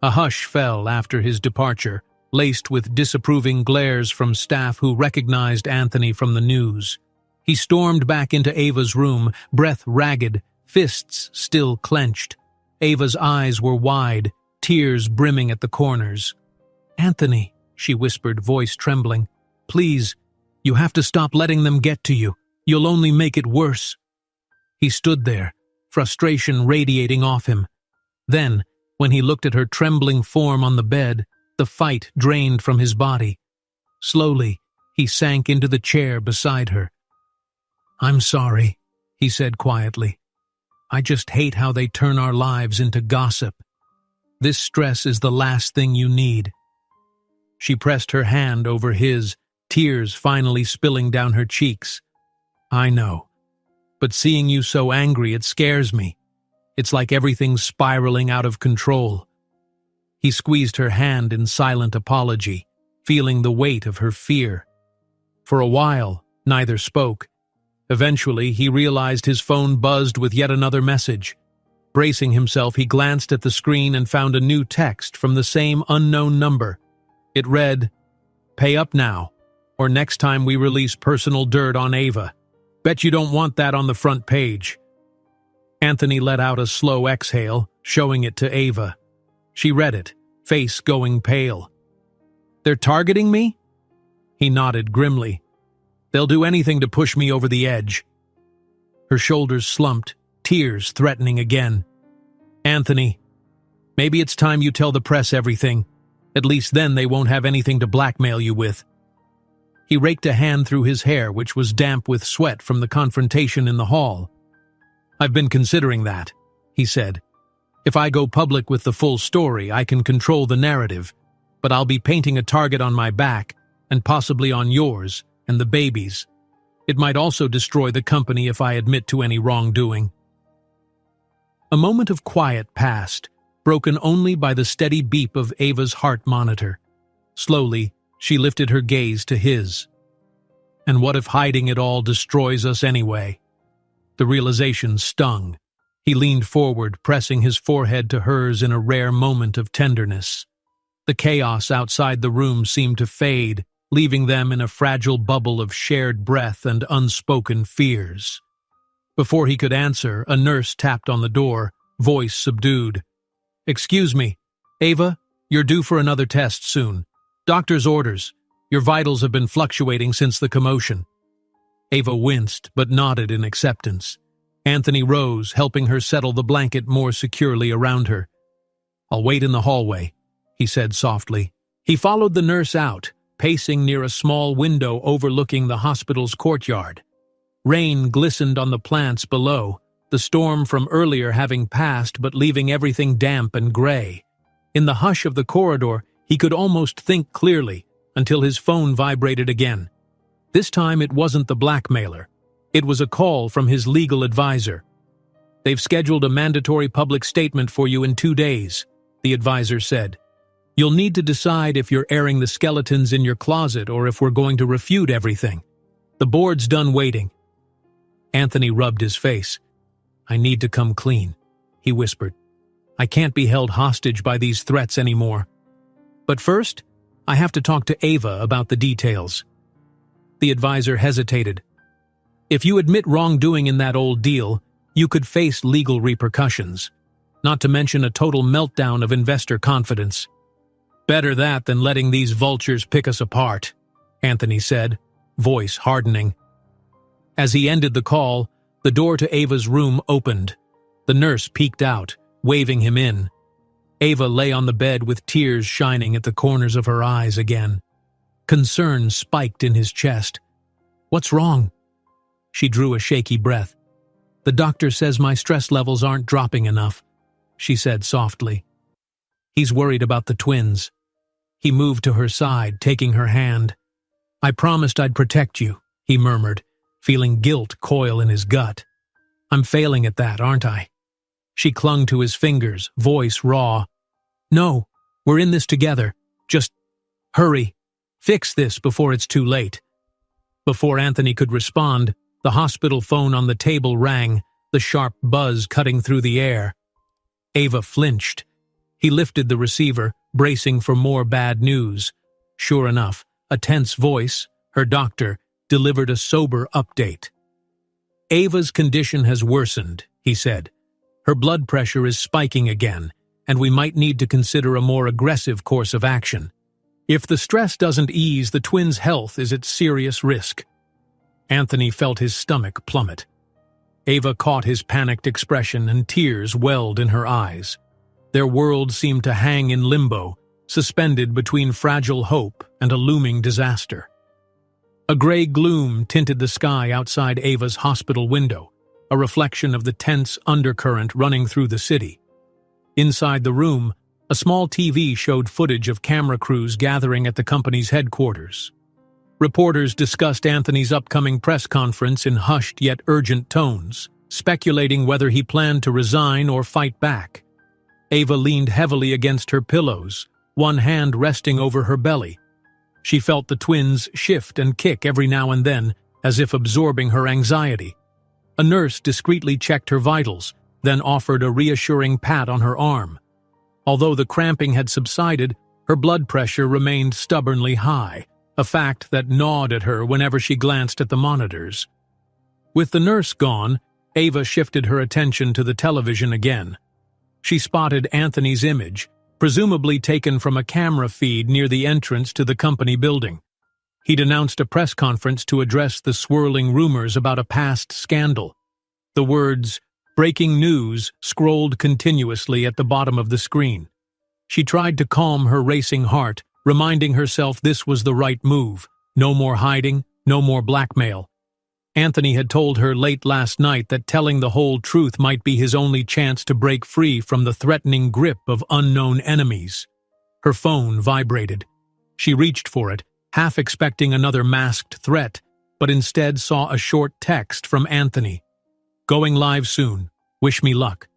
A hush fell after his departure, laced with disapproving glares from staff who recognized Anthony from the news. He stormed back into Ava's room, breath ragged, fists still clenched. Ava's eyes were wide, tears brimming at the corners. "Anthony," she whispered, voice trembling, "please, you have to stop letting them get to you. You'll only make it worse." He stood there, frustration radiating off him. Then, when he looked at her trembling form on the bed, the fight drained from his body. Slowly, he sank into the chair beside her. "I'm sorry," he said quietly. "I just hate how they turn our lives into gossip. This stress is the last thing you need." She pressed her hand over his, tears finally spilling down her cheeks. "I know. But seeing you so angry, it scares me. It's like everything's spiraling out of control." He squeezed her hand in silent apology, feeling the weight of her fear. For a while, neither spoke. Eventually, he realized his phone buzzed with yet another message. Bracing himself, he glanced at the screen and found a new text from the same unknown number. It read, "Pay up now, or next time we release personal dirt on Ava. Bet you don't want that on the front page." Anthony let out a slow exhale, showing it to Ava. She read it, face going pale. "They're targeting me?" He nodded grimly. "They'll do anything to push me over the edge." Her shoulders slumped, tears threatening again. "Anthony, maybe it's time you tell the press everything. At least then they won't have anything to blackmail you with." He raked a hand through his hair, which was damp with sweat from the confrontation in the hall. "I've been considering that," he said. "If I go public with the full story, I can control the narrative, but I'll be painting a target on my back, and possibly on yours, and the baby's. It might also destroy the company if I admit to any wrongdoing." A moment of quiet passed, broken only by the steady beep of Ava's heart monitor. Slowly, she lifted her gaze to his. "And what if hiding it all destroys us anyway?" The realization stung. He leaned forward, pressing his forehead to hers in a rare moment of tenderness. The chaos outside the room seemed to fade, leaving them in a fragile bubble of shared breath and unspoken fears. Before he could answer, a nurse tapped on the door, voice subdued. "Excuse me, Ava, you're due for another test soon. Doctor's orders. Your vitals have been fluctuating since the commotion." Ava winced, but nodded in acceptance. Anthony rose, helping her settle the blanket more securely around her. "I'll wait in the hallway," he said softly. He followed the nurse out, pacing near a small window overlooking the hospital's courtyard. Rain glistened on the plants below, the storm from earlier having passed but leaving everything damp and gray. In the hush of the corridor, he could almost think clearly, until his phone vibrated again. This time it wasn't the blackmailer. It was a call from his legal advisor. "They've scheduled a mandatory public statement for you in 2 days," the advisor said. "You'll need to decide if you're airing the skeletons in your closet or if we're going to refute everything. The board's done waiting." Anthony rubbed his face. "I need to come clean," he whispered. "I can't be held hostage by these threats anymore. But first, I have to talk to Ava about the details." The advisor hesitated. "If you admit wrongdoing in that old deal, you could face legal repercussions, not to mention a total meltdown of investor confidence." "Better that than letting these vultures pick us apart," Anthony said, voice hardening. As he ended the call, the door to Ava's room opened. The nurse peeked out, waving him in. Ava lay on the bed with tears shining at the corners of her eyes again. Concern spiked in his chest. "What's wrong?" She drew a shaky breath. "The doctor says my stress levels aren't dropping enough," she said softly. "He's worried about the twins." He moved to her side, taking her hand. "I promised I'd protect you," he murmured, feeling guilt coil in his gut. "I'm failing at that, aren't I?" She clung to his fingers, voice raw. "No, we're in this together. Just hurry. Fix this before it's too late." Before Anthony could respond, the hospital phone on the table rang, the sharp buzz cutting through the air. Ava flinched. He lifted the receiver, bracing for more bad news. Sure enough, a tense voice, her doctor, delivered a sober update. "Ava's condition has worsened," he said. "Her blood pressure is spiking again, and we might need to consider a more aggressive course of action. If the stress doesn't ease, the twins' health is at serious risk." Anthony felt his stomach plummet. Ava caught his panicked expression, and tears welled in her eyes. Their world seemed to hang in limbo, suspended between fragile hope and a looming disaster. A gray gloom tinted the sky outside Ava's hospital window, a reflection of the tense undercurrent running through the city. Inside the room, a small TV showed footage of camera crews gathering at the company's headquarters. Reporters discussed Anthony's upcoming press conference in hushed yet urgent tones, speculating whether he planned to resign or fight back. Ava leaned heavily against her pillows, one hand resting over her belly. She felt the twins shift and kick every now and then, as if absorbing her anxiety. A nurse discreetly checked her vitals, then offered a reassuring pat on her arm. Although the cramping had subsided, her blood pressure remained stubbornly high, a fact that gnawed at her whenever she glanced at the monitors. With the nurse gone, Ava shifted her attention to the television again. She spotted Anthony's image, presumably taken from a camera feed near the entrance to the company building. He'd announced a press conference to address the swirling rumors about a past scandal. The words, "Breaking news," scrolled continuously at the bottom of the screen. She tried to calm her racing heart, reminding herself this was the right move. No more hiding, no more blackmail. Anthony had told her late last night that telling the whole truth might be his only chance to break free from the threatening grip of unknown enemies. Her phone vibrated. She reached for it, half expecting another masked threat, but instead saw a short text from Anthony. "Going live soon. Wish me luck."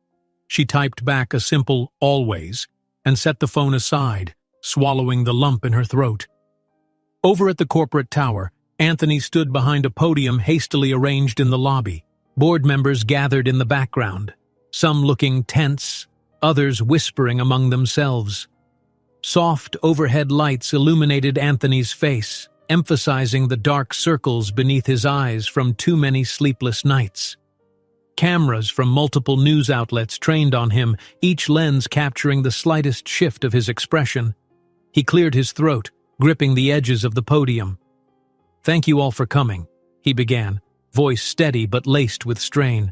She typed back a simple "always" and set the phone aside, swallowing the lump in her throat. Over at the corporate tower, Anthony stood behind a podium hastily arranged in the lobby. Board members gathered in the background, some looking tense, others whispering among themselves. Soft overhead lights illuminated Anthony's face, emphasizing the dark circles beneath his eyes from too many sleepless nights. Cameras from multiple news outlets trained on him, each lens capturing the slightest shift of his expression. He cleared his throat, gripping the edges of the podium. "Thank you all for coming," he began, voice steady but laced with strain.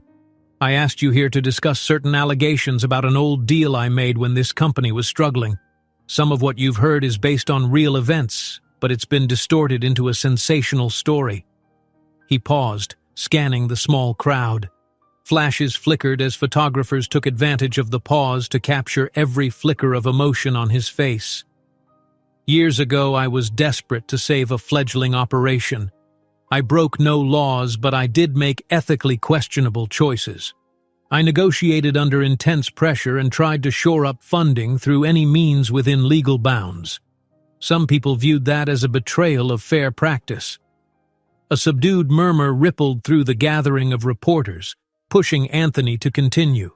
"I asked you here to discuss certain allegations about an old deal I made when this company was struggling. Some of what you've heard is based on real events, but it's been distorted into a sensational story." He paused, scanning the small crowd. Flashes flickered as photographers took advantage of the pause to capture every flicker of emotion on his face. "Years ago, I was desperate to save a fledgling operation. I broke no laws, but I did make ethically questionable choices. I negotiated under intense pressure and tried to shore up funding through any means within legal bounds. Some people viewed that as a betrayal of fair practice." A subdued murmur rippled through the gathering of reporters, pushing Anthony to continue.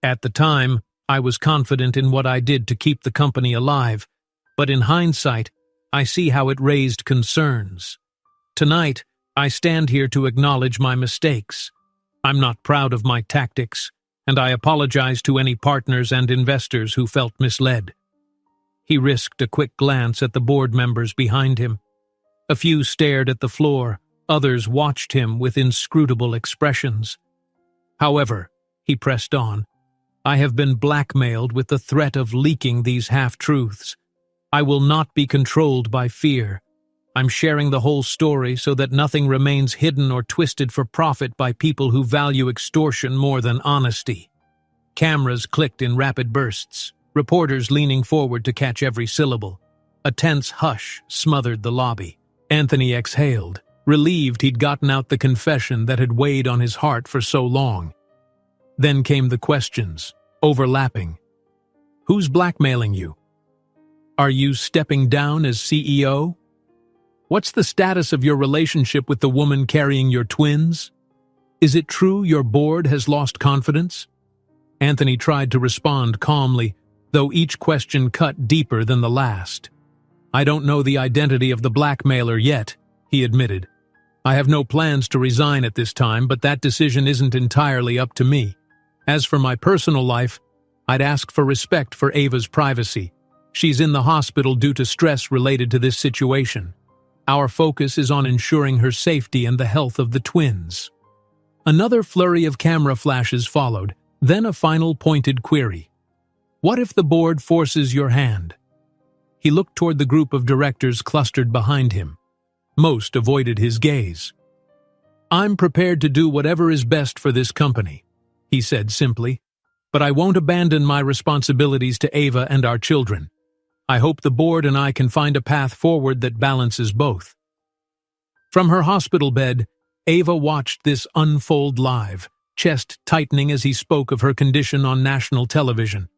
"At the time, I was confident in what I did to keep the company alive, but in hindsight, I see how it raised concerns. Tonight, I stand here to acknowledge my mistakes. I'm not proud of my tactics, and I apologize to any partners and investors who felt misled." He risked a quick glance at the board members behind him. A few stared at the floor, others watched him with inscrutable expressions. "However," he pressed on, "I have been blackmailed with the threat of leaking these half-truths. I will not be controlled by fear. I'm sharing the whole story so that nothing remains hidden or twisted for profit by people who value extortion more than honesty." Cameras clicked in rapid bursts, reporters leaning forward to catch every syllable. A tense hush smothered the lobby. Anthony exhaled, relieved he'd gotten out the confession that had weighed on his heart for so long. Then came the questions, overlapping. "Who's blackmailing you? Are you stepping down as CEO? What's the status of your relationship with the woman carrying your twins? Is it true your board has lost confidence?" Anthony tried to respond calmly, though each question cut deeper than the last. "I don't know the identity of the blackmailer yet," he admitted. I have no plans to resign at this time, but that decision isn't entirely up to me. As for my personal life, I'd ask for respect for Ava's privacy. She's in the hospital due to stress related to this situation. Our focus is on ensuring her safety and the health of the twins." Another flurry of camera flashes followed, then a final pointed query. "What if the board forces your hand?" He looked toward the group of directors clustered behind him. Most avoided his gaze. "I'm prepared to do whatever is best for this company," he said simply, "but I won't abandon my responsibilities to Ava and our children. I hope the board and I can find a path forward that balances both." From her hospital bed, Ava watched this unfold live, chest tightening as he spoke of her condition on national television.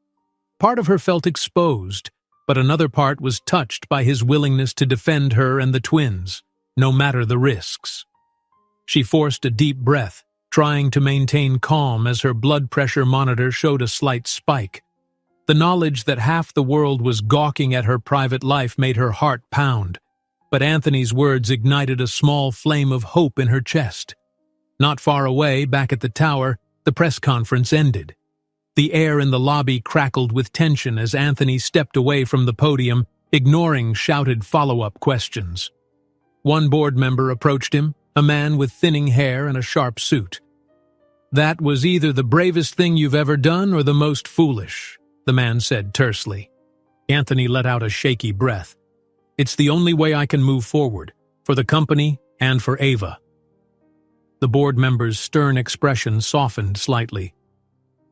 Part of her felt exposed, but another part was touched by his willingness to defend her and the twins, no matter the risks. She forced a deep breath, trying to maintain calm as her blood pressure monitor showed a slight spike. The knowledge that half the world was gawking at her private life made her heart pound, but Anthony's words ignited a small flame of hope in her chest. Not far away, back at the tower, the press conference ended. The air in the lobby crackled with tension as Anthony stepped away from the podium, ignoring shouted follow-up questions. One board member approached him, a man with thinning hair and a sharp suit. "That was either the bravest thing you've ever done or the most foolish," the man said tersely. Anthony let out a shaky breath. "It's the only way I can move forward, for the company and for Ava." The board member's stern expression softened slightly.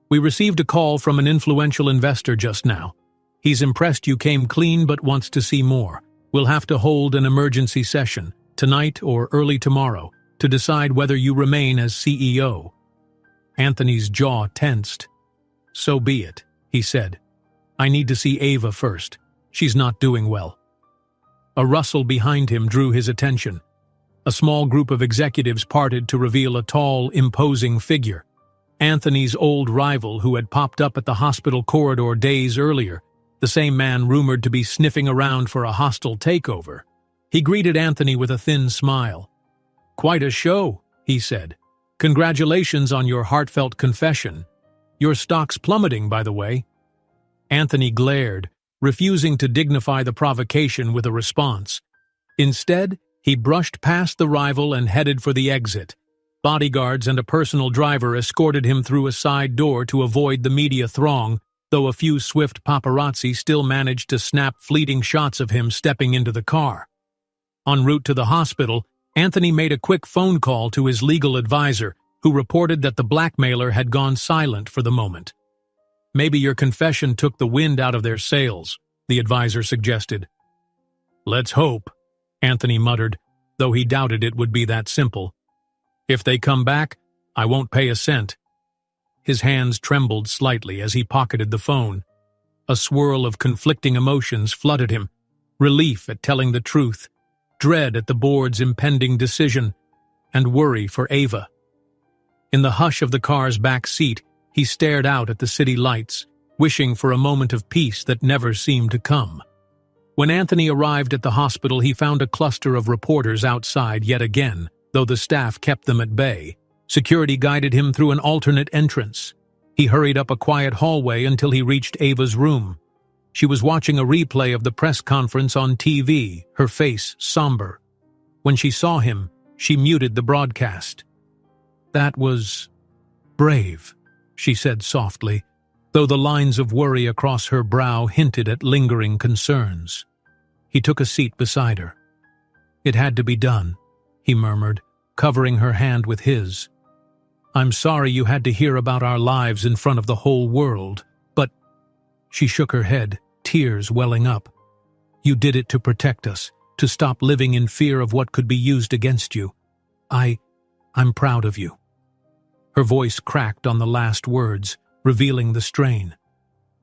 "We received a call from an influential investor just now. He's impressed you came clean but wants to see more. We'll have to hold an emergency session, tonight or early tomorrow, to decide whether you remain as CEO." Anthony's jaw tensed. "So be it," he said. "I need to see Ava first. She's not doing well." A rustle behind him drew his attention. A small group of executives parted to reveal a tall, imposing figure. Anthony's old rival who had popped up at the hospital corridor days earlier, the same man rumored to be sniffing around for a hostile takeover. He greeted Anthony with a thin smile. "Quite a show," he said. "Congratulations on your heartfelt confession. Your stock's plummeting, by the way." Anthony glared, refusing to dignify the provocation with a response. Instead, he brushed past the rival and headed for the exit. Bodyguards and a personal driver escorted him through a side door to avoid the media throng, though a few swift paparazzi still managed to snap fleeting shots of him stepping into the car. En route to the hospital, Anthony made a quick phone call to his legal advisor, who reported that the blackmailer had gone silent for the moment. "Maybe your confession took the wind out of their sails," the advisor suggested. "Let's hope," Anthony muttered, though he doubted it would be that simple. "If they come back, I won't pay a cent." His hands trembled slightly as he pocketed the phone. A swirl of conflicting emotions flooded him: relief at telling the truth, dread at the board's impending decision, and worry for Ava. In the hush of the car's back seat, he stared out at the city lights, wishing for a moment of peace that never seemed to come. When Anthony arrived at the hospital, he found a cluster of reporters outside yet again, though the staff kept them at bay. Security guided him through an alternate entrance. He hurried up a quiet hallway until he reached Ava's room. She was watching a replay of the press conference on TV, her face somber. When she saw him, she muted the broadcast. "That was brave," she said softly, though the lines of worry across her brow hinted at lingering concerns. He took a seat beside her. "It had to be done," he murmured, covering her hand with his. "I'm sorry you had to hear about our lives in front of the whole world, but—" She shook her head, tears welling up. "You did it to protect us, to stop living in fear of what could be used against you. I'm proud of you." Her voice cracked on the last words, revealing the strain.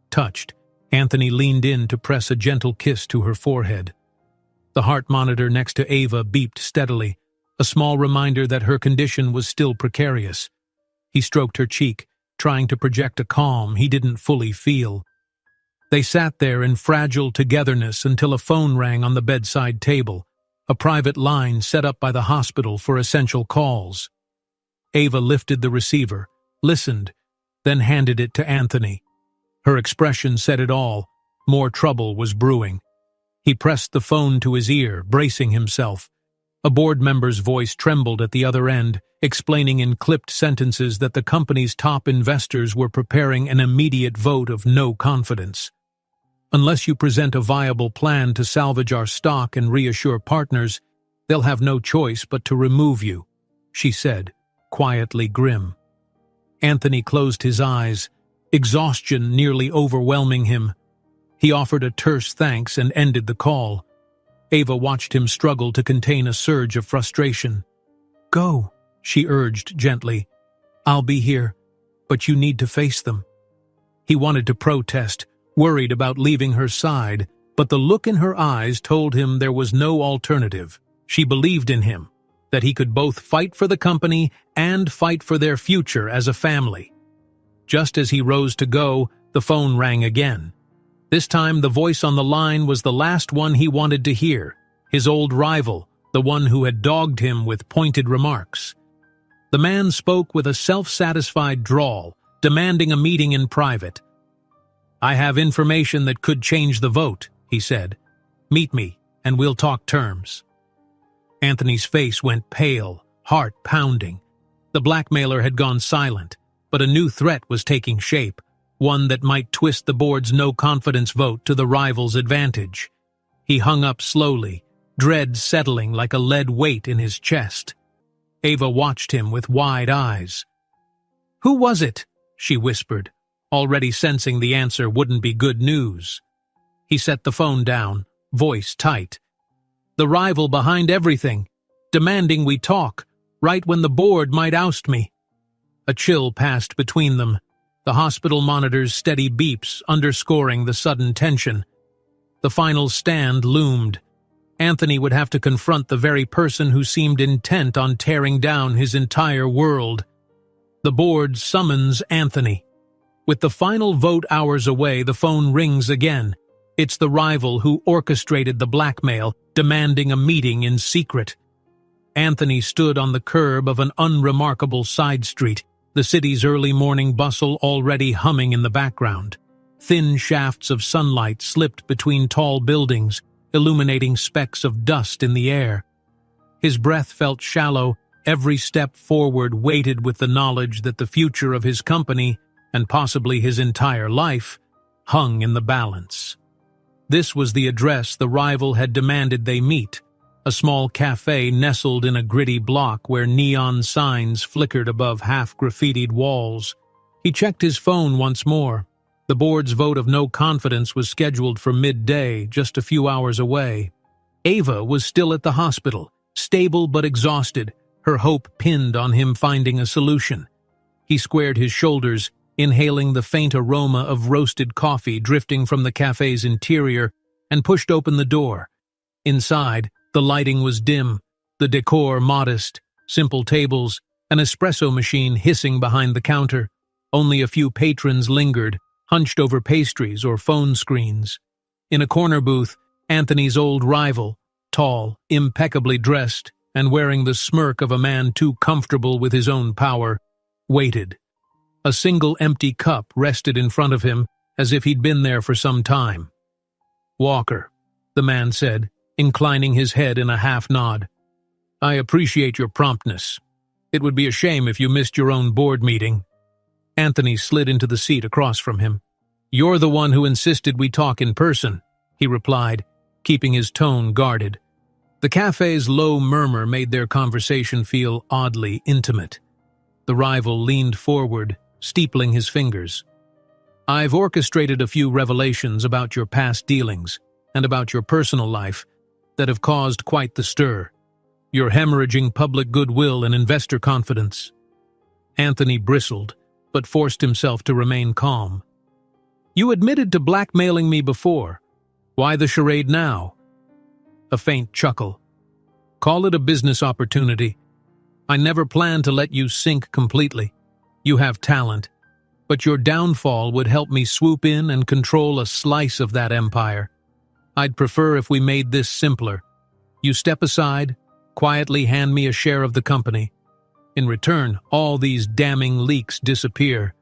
Touched, Anthony leaned in to press a gentle kiss to her forehead. The heart monitor next to Ava beeped steadily, a small reminder that her condition was still precarious. He stroked her cheek, trying to project a calm he didn't fully feel. They sat there in fragile togetherness until a phone rang on the bedside table, a private line set up by the hospital for essential calls. Ava lifted the receiver, listened, then handed it to Anthony. Her expression said it all. More trouble was brewing. He pressed the phone to his ear, bracing himself. A board member's voice trembled at the other end, explaining in clipped sentences that the company's top investors were preparing an immediate vote of no confidence. Unless you present a viable plan to salvage our stock and reassure partners, they'll have no choice but to remove you, she said, quietly grim. Anthony closed his eyes, exhaustion nearly overwhelming him. He offered a terse thanks and ended the call. Ava watched him struggle to contain a surge of frustration. "Go," she urged gently. "I'll be here, but you need to face them." He wanted to protest, worried about leaving her side, but the look in her eyes told him there was no alternative. She believed in him, that he could both fight for the company and fight for their future as a family. Just as he rose to go, the phone rang again. This time the voice on the line was the last one he wanted to hear, his old rival, the one who had dogged him with pointed remarks. The man spoke with a self-satisfied drawl, demanding a meeting in private. "I have information that could change the vote," he said. "Meet me, and we'll talk terms." Anthony's face went pale, heart pounding. The blackmailer had gone silent, but a new threat was taking shape, one that might twist the board's no-confidence vote to the rival's advantage. He hung up slowly, dread settling like a lead weight in his chest. Ava watched him with wide eyes. "Who was it?" she whispered, already sensing the answer wouldn't be good news. He set the phone down, voice tight. "The rival behind everything, demanding we talk, right when the board might oust me." A chill passed between them, the hospital monitor's steady beeps underscoring the sudden tension. The final stand loomed. Anthony would have to confront the very person who seemed intent on tearing down his entire world. The board summons Anthony. With the final vote hours away, the phone rings again. It's the rival who orchestrated the blackmail, demanding a meeting in secret. Anthony stood on the curb of an unremarkable side street, the city's early morning bustle already humming in the background. Thin shafts of sunlight slipped between tall buildings, illuminating specks of dust in the air. His breath felt shallow, every step forward weighted with the knowledge that the future of his company, and possibly his entire life, hung in the balance. This was the address the rival had demanded they meet, a small cafe nestled in a gritty block where neon signs flickered above half-graffitied walls. He checked his phone once more. The board's vote of no confidence was scheduled for midday, just a few hours away. Ava was still at the hospital, stable but exhausted, her hope pinned on him finding a solution. He squared his shoulders, inhaling the faint aroma of roasted coffee drifting from the cafe's interior, and pushed open the door. Inside, the lighting was dim, the decor modest, simple tables, an espresso machine hissing behind the counter. Only a few patrons lingered, hunched over pastries or phone screens. In a corner booth, Anthony's old rival, tall, impeccably dressed, and wearing the smirk of a man too comfortable with his own power, waited. A single empty cup rested in front of him, as if he'd been there for some time. "Walker," the man said, inclining his head in a half-nod. "I appreciate your promptness. It would be a shame if you missed your own board meeting." Anthony slid into the seat across from him. "You're the one who insisted we talk in person," he replied, keeping his tone guarded. The cafe's low murmur made their conversation feel oddly intimate. The rival leaned forward, steepling his fingers. "I've orchestrated a few revelations about your past dealings and about your personal life that have caused quite the stir. You're hemorrhaging public goodwill and investor confidence." Anthony bristled, but forced himself to remain calm. "You admitted to blackmailing me before. Why the charade now?" A faint chuckle. "Call it a business opportunity. I never planned to let you sink completely. You have talent, but your downfall would help me swoop in and control a slice of that empire. I'd prefer if we made this simpler. You step aside, quietly hand me a share of the company. In return, all these damning leaks disappear.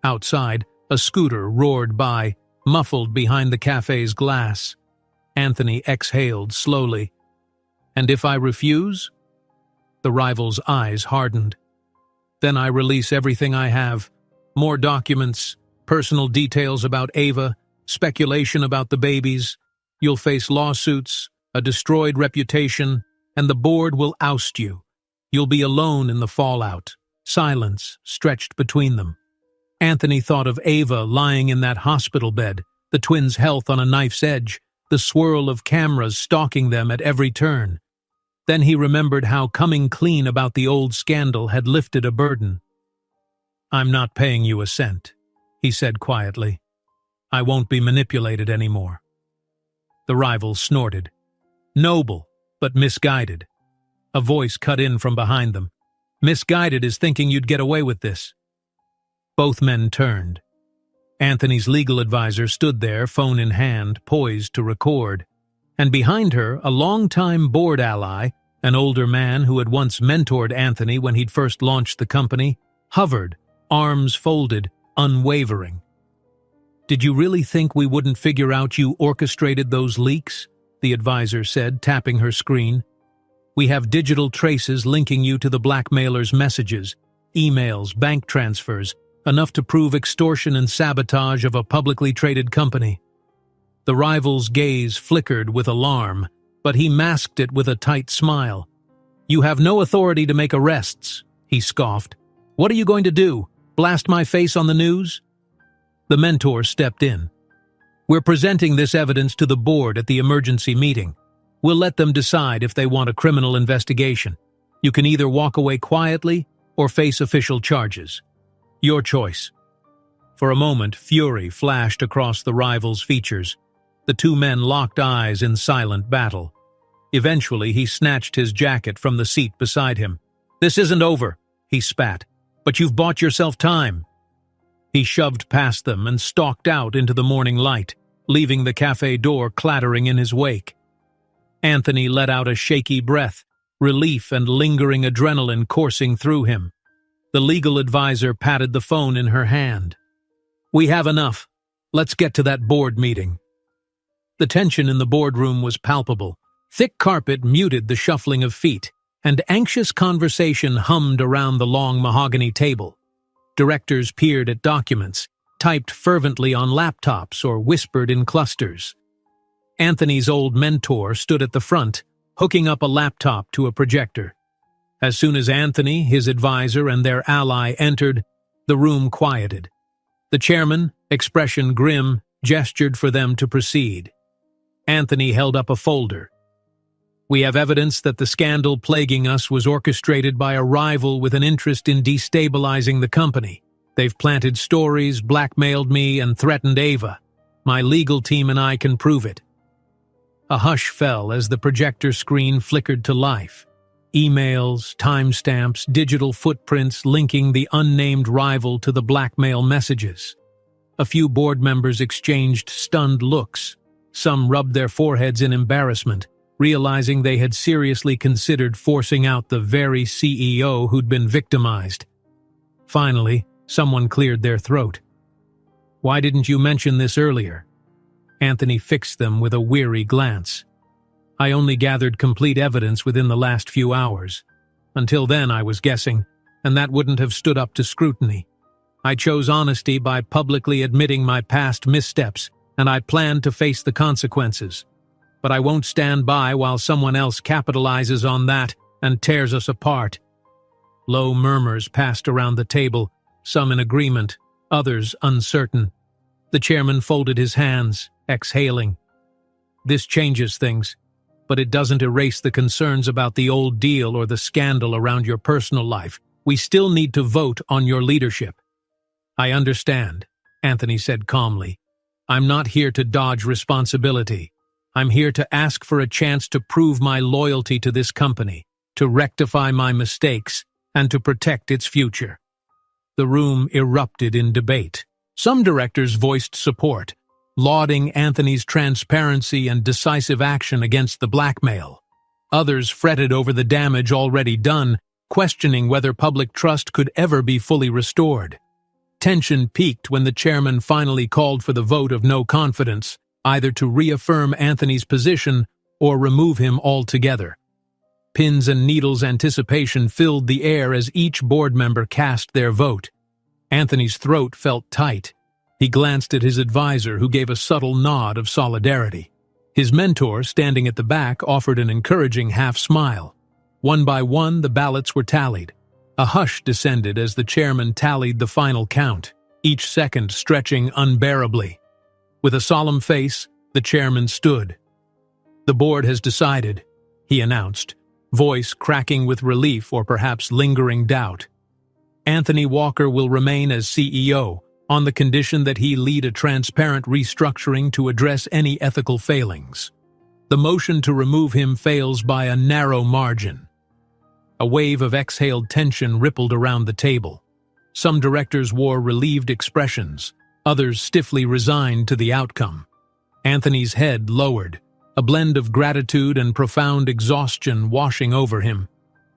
Outside, a scooter roared by, muffled behind the cafe's glass. Anthony exhaled slowly. And if I refuse? The rival's eyes hardened. Then I release everything I have. More documents, personal details about Ava, speculation about the babies. You'll face lawsuits, a destroyed reputation, and the board will oust you. You'll be alone in the fallout. Silence stretched between them. Anthony thought of Ava lying in that hospital bed, the twins' health on a knife's edge, the swirl of cameras stalking them at every turn. Then he remembered how coming clean about the old scandal had lifted a burden. "I'm not paying you a cent," he said quietly. "I won't be manipulated anymore." The rival snorted. Noble, but misguided. A voice cut in from behind them. "Misguided is thinking you'd get away with this." Both men turned. Anthony's legal advisor stood there, phone in hand, poised to record. And behind her, a longtime board ally, an older man who had once mentored Anthony when he'd first launched the company, hovered, arms folded, unwavering. "Did you really think we wouldn't figure out you orchestrated those leaks?" the advisor said, tapping her screen. "We have digital traces linking you to the blackmailer's messages, emails, bank transfers, enough to prove extortion and sabotage of a publicly traded company." The rival's gaze flickered with alarm, but he masked it with a tight smile. "You have no authority to make arrests," he scoffed. "What are you going to do? Blast my face on the news?" The mentor stepped in. "We're presenting this evidence to the board at the emergency meeting. We'll let them decide if they want a criminal investigation. You can either walk away quietly or face official charges. Your choice." For a moment, fury flashed across the rival's features. The two men locked eyes in silent battle. Eventually, he snatched his jacket from the seat beside him. "This isn't over," he spat, "but you've bought yourself time." He shoved past them and stalked out into the morning light, leaving the cafe door clattering in his wake. Anthony let out a shaky breath, relief and lingering adrenaline coursing through him. The legal advisor patted the phone in her hand. "We have enough. Let's get to that board meeting." The tension in the boardroom was palpable. Thick carpet muted the shuffling of feet, and anxious conversation hummed around the long mahogany table. Directors peered at documents, typed fervently on laptops or whispered in clusters. Anthony's old mentor stood at the front, hooking up a laptop to a projector. As soon as Anthony, his advisor, and their ally entered, the room quieted. The chairman, expression grim, gestured for them to proceed. Anthony held up a folder. "We have evidence that the scandal plaguing us was orchestrated by a rival with an interest in destabilizing the company. They've planted stories, blackmailed me, and threatened Ava. My legal team and I can prove it." A hush fell as the projector screen flickered to life. Emails, timestamps, digital footprints linking the unnamed rival to the blackmail messages. A few board members exchanged stunned looks. Some rubbed their foreheads in embarrassment, realizing they had seriously considered forcing out the very CEO who'd been victimized. Finally, someone cleared their throat. "Why didn't you mention this earlier?" Anthony fixed them with a weary glance. "I only gathered complete evidence within the last few hours. Until then, I was guessing, and that wouldn't have stood up to scrutiny. I chose honesty by publicly admitting my past missteps, and I plan to face the consequences. But I won't stand by while someone else capitalizes on that and tears us apart." Low murmurs passed around the table, some in agreement, others uncertain. The chairman folded his hands, exhaling. "This changes things, but it doesn't erase the concerns about the old deal or the scandal around your personal life. We still need to vote on your leadership." "I understand," Anthony said calmly. "I'm not here to dodge responsibility. I'm here to ask for a chance to prove my loyalty to this company, to rectify my mistakes, and to protect its future." The room erupted in debate. Some directors voiced support, lauding Anthony's transparency and decisive action against the blackmail. Others fretted over the damage already done, questioning whether public trust could ever be fully restored. Tension peaked when the chairman finally called for the vote of no confidence, either to reaffirm Anthony's position or remove him altogether. Pins and needles anticipation filled the air as each board member cast their vote. Anthony's throat felt tight. He glanced at his advisor, who gave a subtle nod of solidarity. His mentor, standing at the back, offered an encouraging half-smile. One by one, the ballots were tallied. A hush descended as the chairman tallied the final count, each second stretching unbearably. With a solemn face, the chairman stood. "The board has decided," he announced, voice cracking with relief or perhaps lingering doubt. "Anthony Walker will remain as CEO, on the condition that he lead a transparent restructuring to address any ethical failings. The motion to remove him fails by a narrow margin." A wave of exhaled tension rippled around the table. Some directors wore relieved expressions, others stiffly resigned to the outcome. Anthony's head lowered, a blend of gratitude and profound exhaustion washing over him.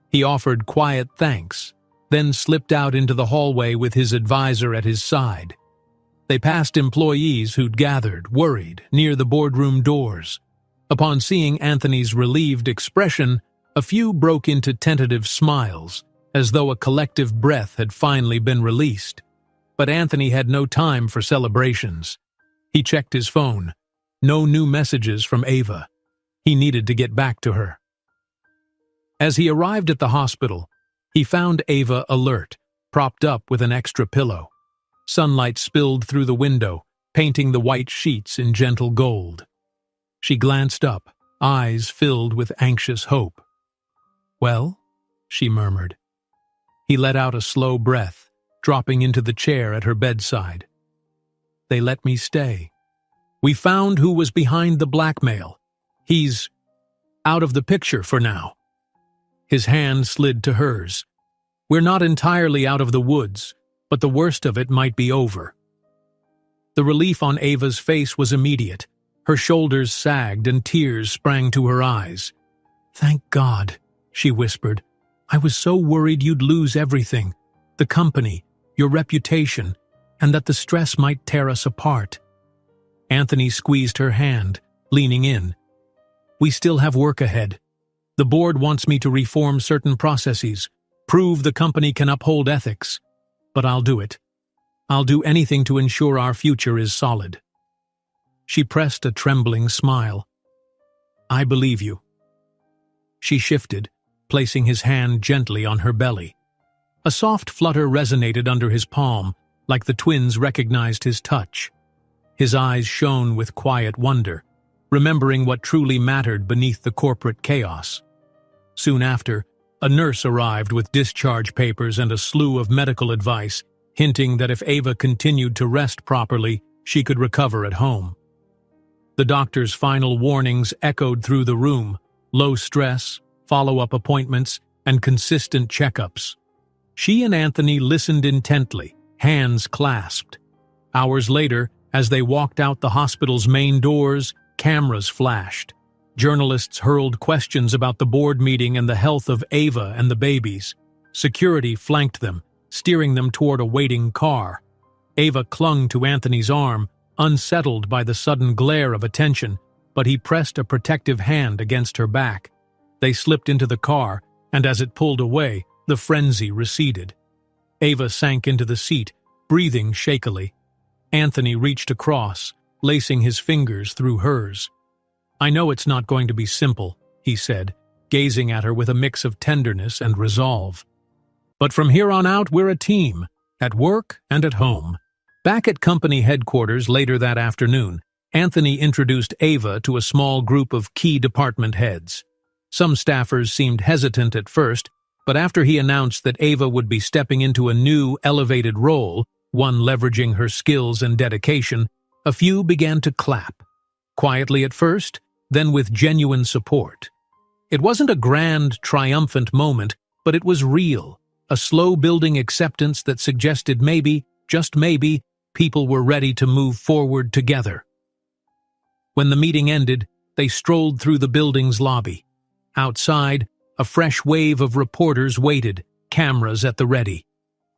He offered quiet thanks, then slipped out into the hallway with his advisor at his side. They passed employees who'd gathered, worried, near the boardroom doors. Upon seeing Anthony's relieved expression, a few broke into tentative smiles, as though a collective breath had finally been released. But Anthony had no time for celebrations. He checked his phone. No new messages from Ava. He needed to get back to her. As he arrived at the hospital, he found Ava alert, propped up with an extra pillow. Sunlight spilled through the window, painting the white sheets in gentle gold. She glanced up, eyes filled with anxious hope. "Well?" she murmured. He let out a slow breath, dropping into the chair at her bedside. "They let me stay. We found who was behind the blackmail. He's out of the picture for now." His hand slid to hers. "We're not entirely out of the woods, but the worst of it might be over." The relief on Ava's face was immediate. Her shoulders sagged and tears sprang to her eyes. "Thank God," she whispered. "I was so worried you'd lose everything, the company, your reputation, and that the stress might tear us apart." Anthony squeezed her hand, leaning in. "We still have work ahead. The board wants me to reform certain processes, prove the company can uphold ethics. But I'll do it. I'll do anything to ensure our future is solid." She pressed a trembling smile. "I believe you." She shifted, placing his hand gently on her belly. A soft flutter resonated under his palm, like the twins recognized his touch. His eyes shone with quiet wonder, remembering what truly mattered beneath the corporate chaos. Soon after, a nurse arrived with discharge papers and a slew of medical advice, hinting that if Ava continued to rest properly, she could recover at home. The doctor's final warnings echoed through the room: low stress, follow-up appointments, and consistent checkups. She and Anthony listened intently, hands clasped. Hours later, as they walked out the hospital's main doors, cameras flashed. Journalists hurled questions about the board meeting and the health of Ava and the babies. Security flanked them, steering them toward a waiting car. Ava clung to Anthony's arm, unsettled by the sudden glare of attention, but he pressed a protective hand against her back. They slipped into the car, and as it pulled away, the frenzy receded. Ava sank into the seat, breathing shakily. Anthony reached across, lacing his fingers through hers. "I know it's not going to be simple," he said, gazing at her with a mix of tenderness and resolve. "But from here on out, we're a team, at work and at home." Back at company headquarters later that afternoon, Anthony introduced Ava to a small group of key department heads. Some staffers seemed hesitant at first, but after he announced that Ava would be stepping into a new, elevated role, one leveraging her skills and dedication, a few began to clap. Quietly at first, then with genuine support. It wasn't a grand, triumphant moment, but it was real, a slow-building acceptance that suggested maybe, just maybe, people were ready to move forward together. When the meeting ended, they strolled through the building's lobby. Outside, a fresh wave of reporters waited, cameras at the ready.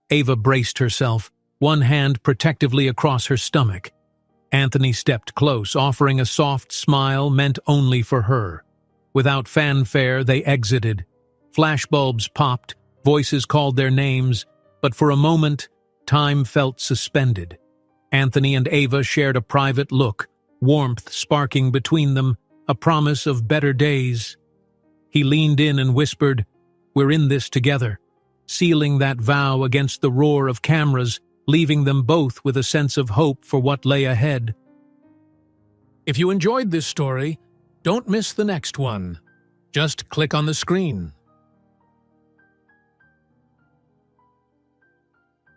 Ava braced herself, one hand protectively across her stomach. Anthony stepped close, offering a soft smile meant only for her. Without fanfare, they exited. Flashbulbs popped, voices called their names, but for a moment, time felt suspended. Anthony and Ava shared a private look, warmth sparking between them, a promise of better days. He leaned in and whispered, "We're in this together," sealing that vow against the roar of cameras, leaving them both with a sense of hope for what lay ahead. If you enjoyed this story, don't miss the next one. Just click on the screen.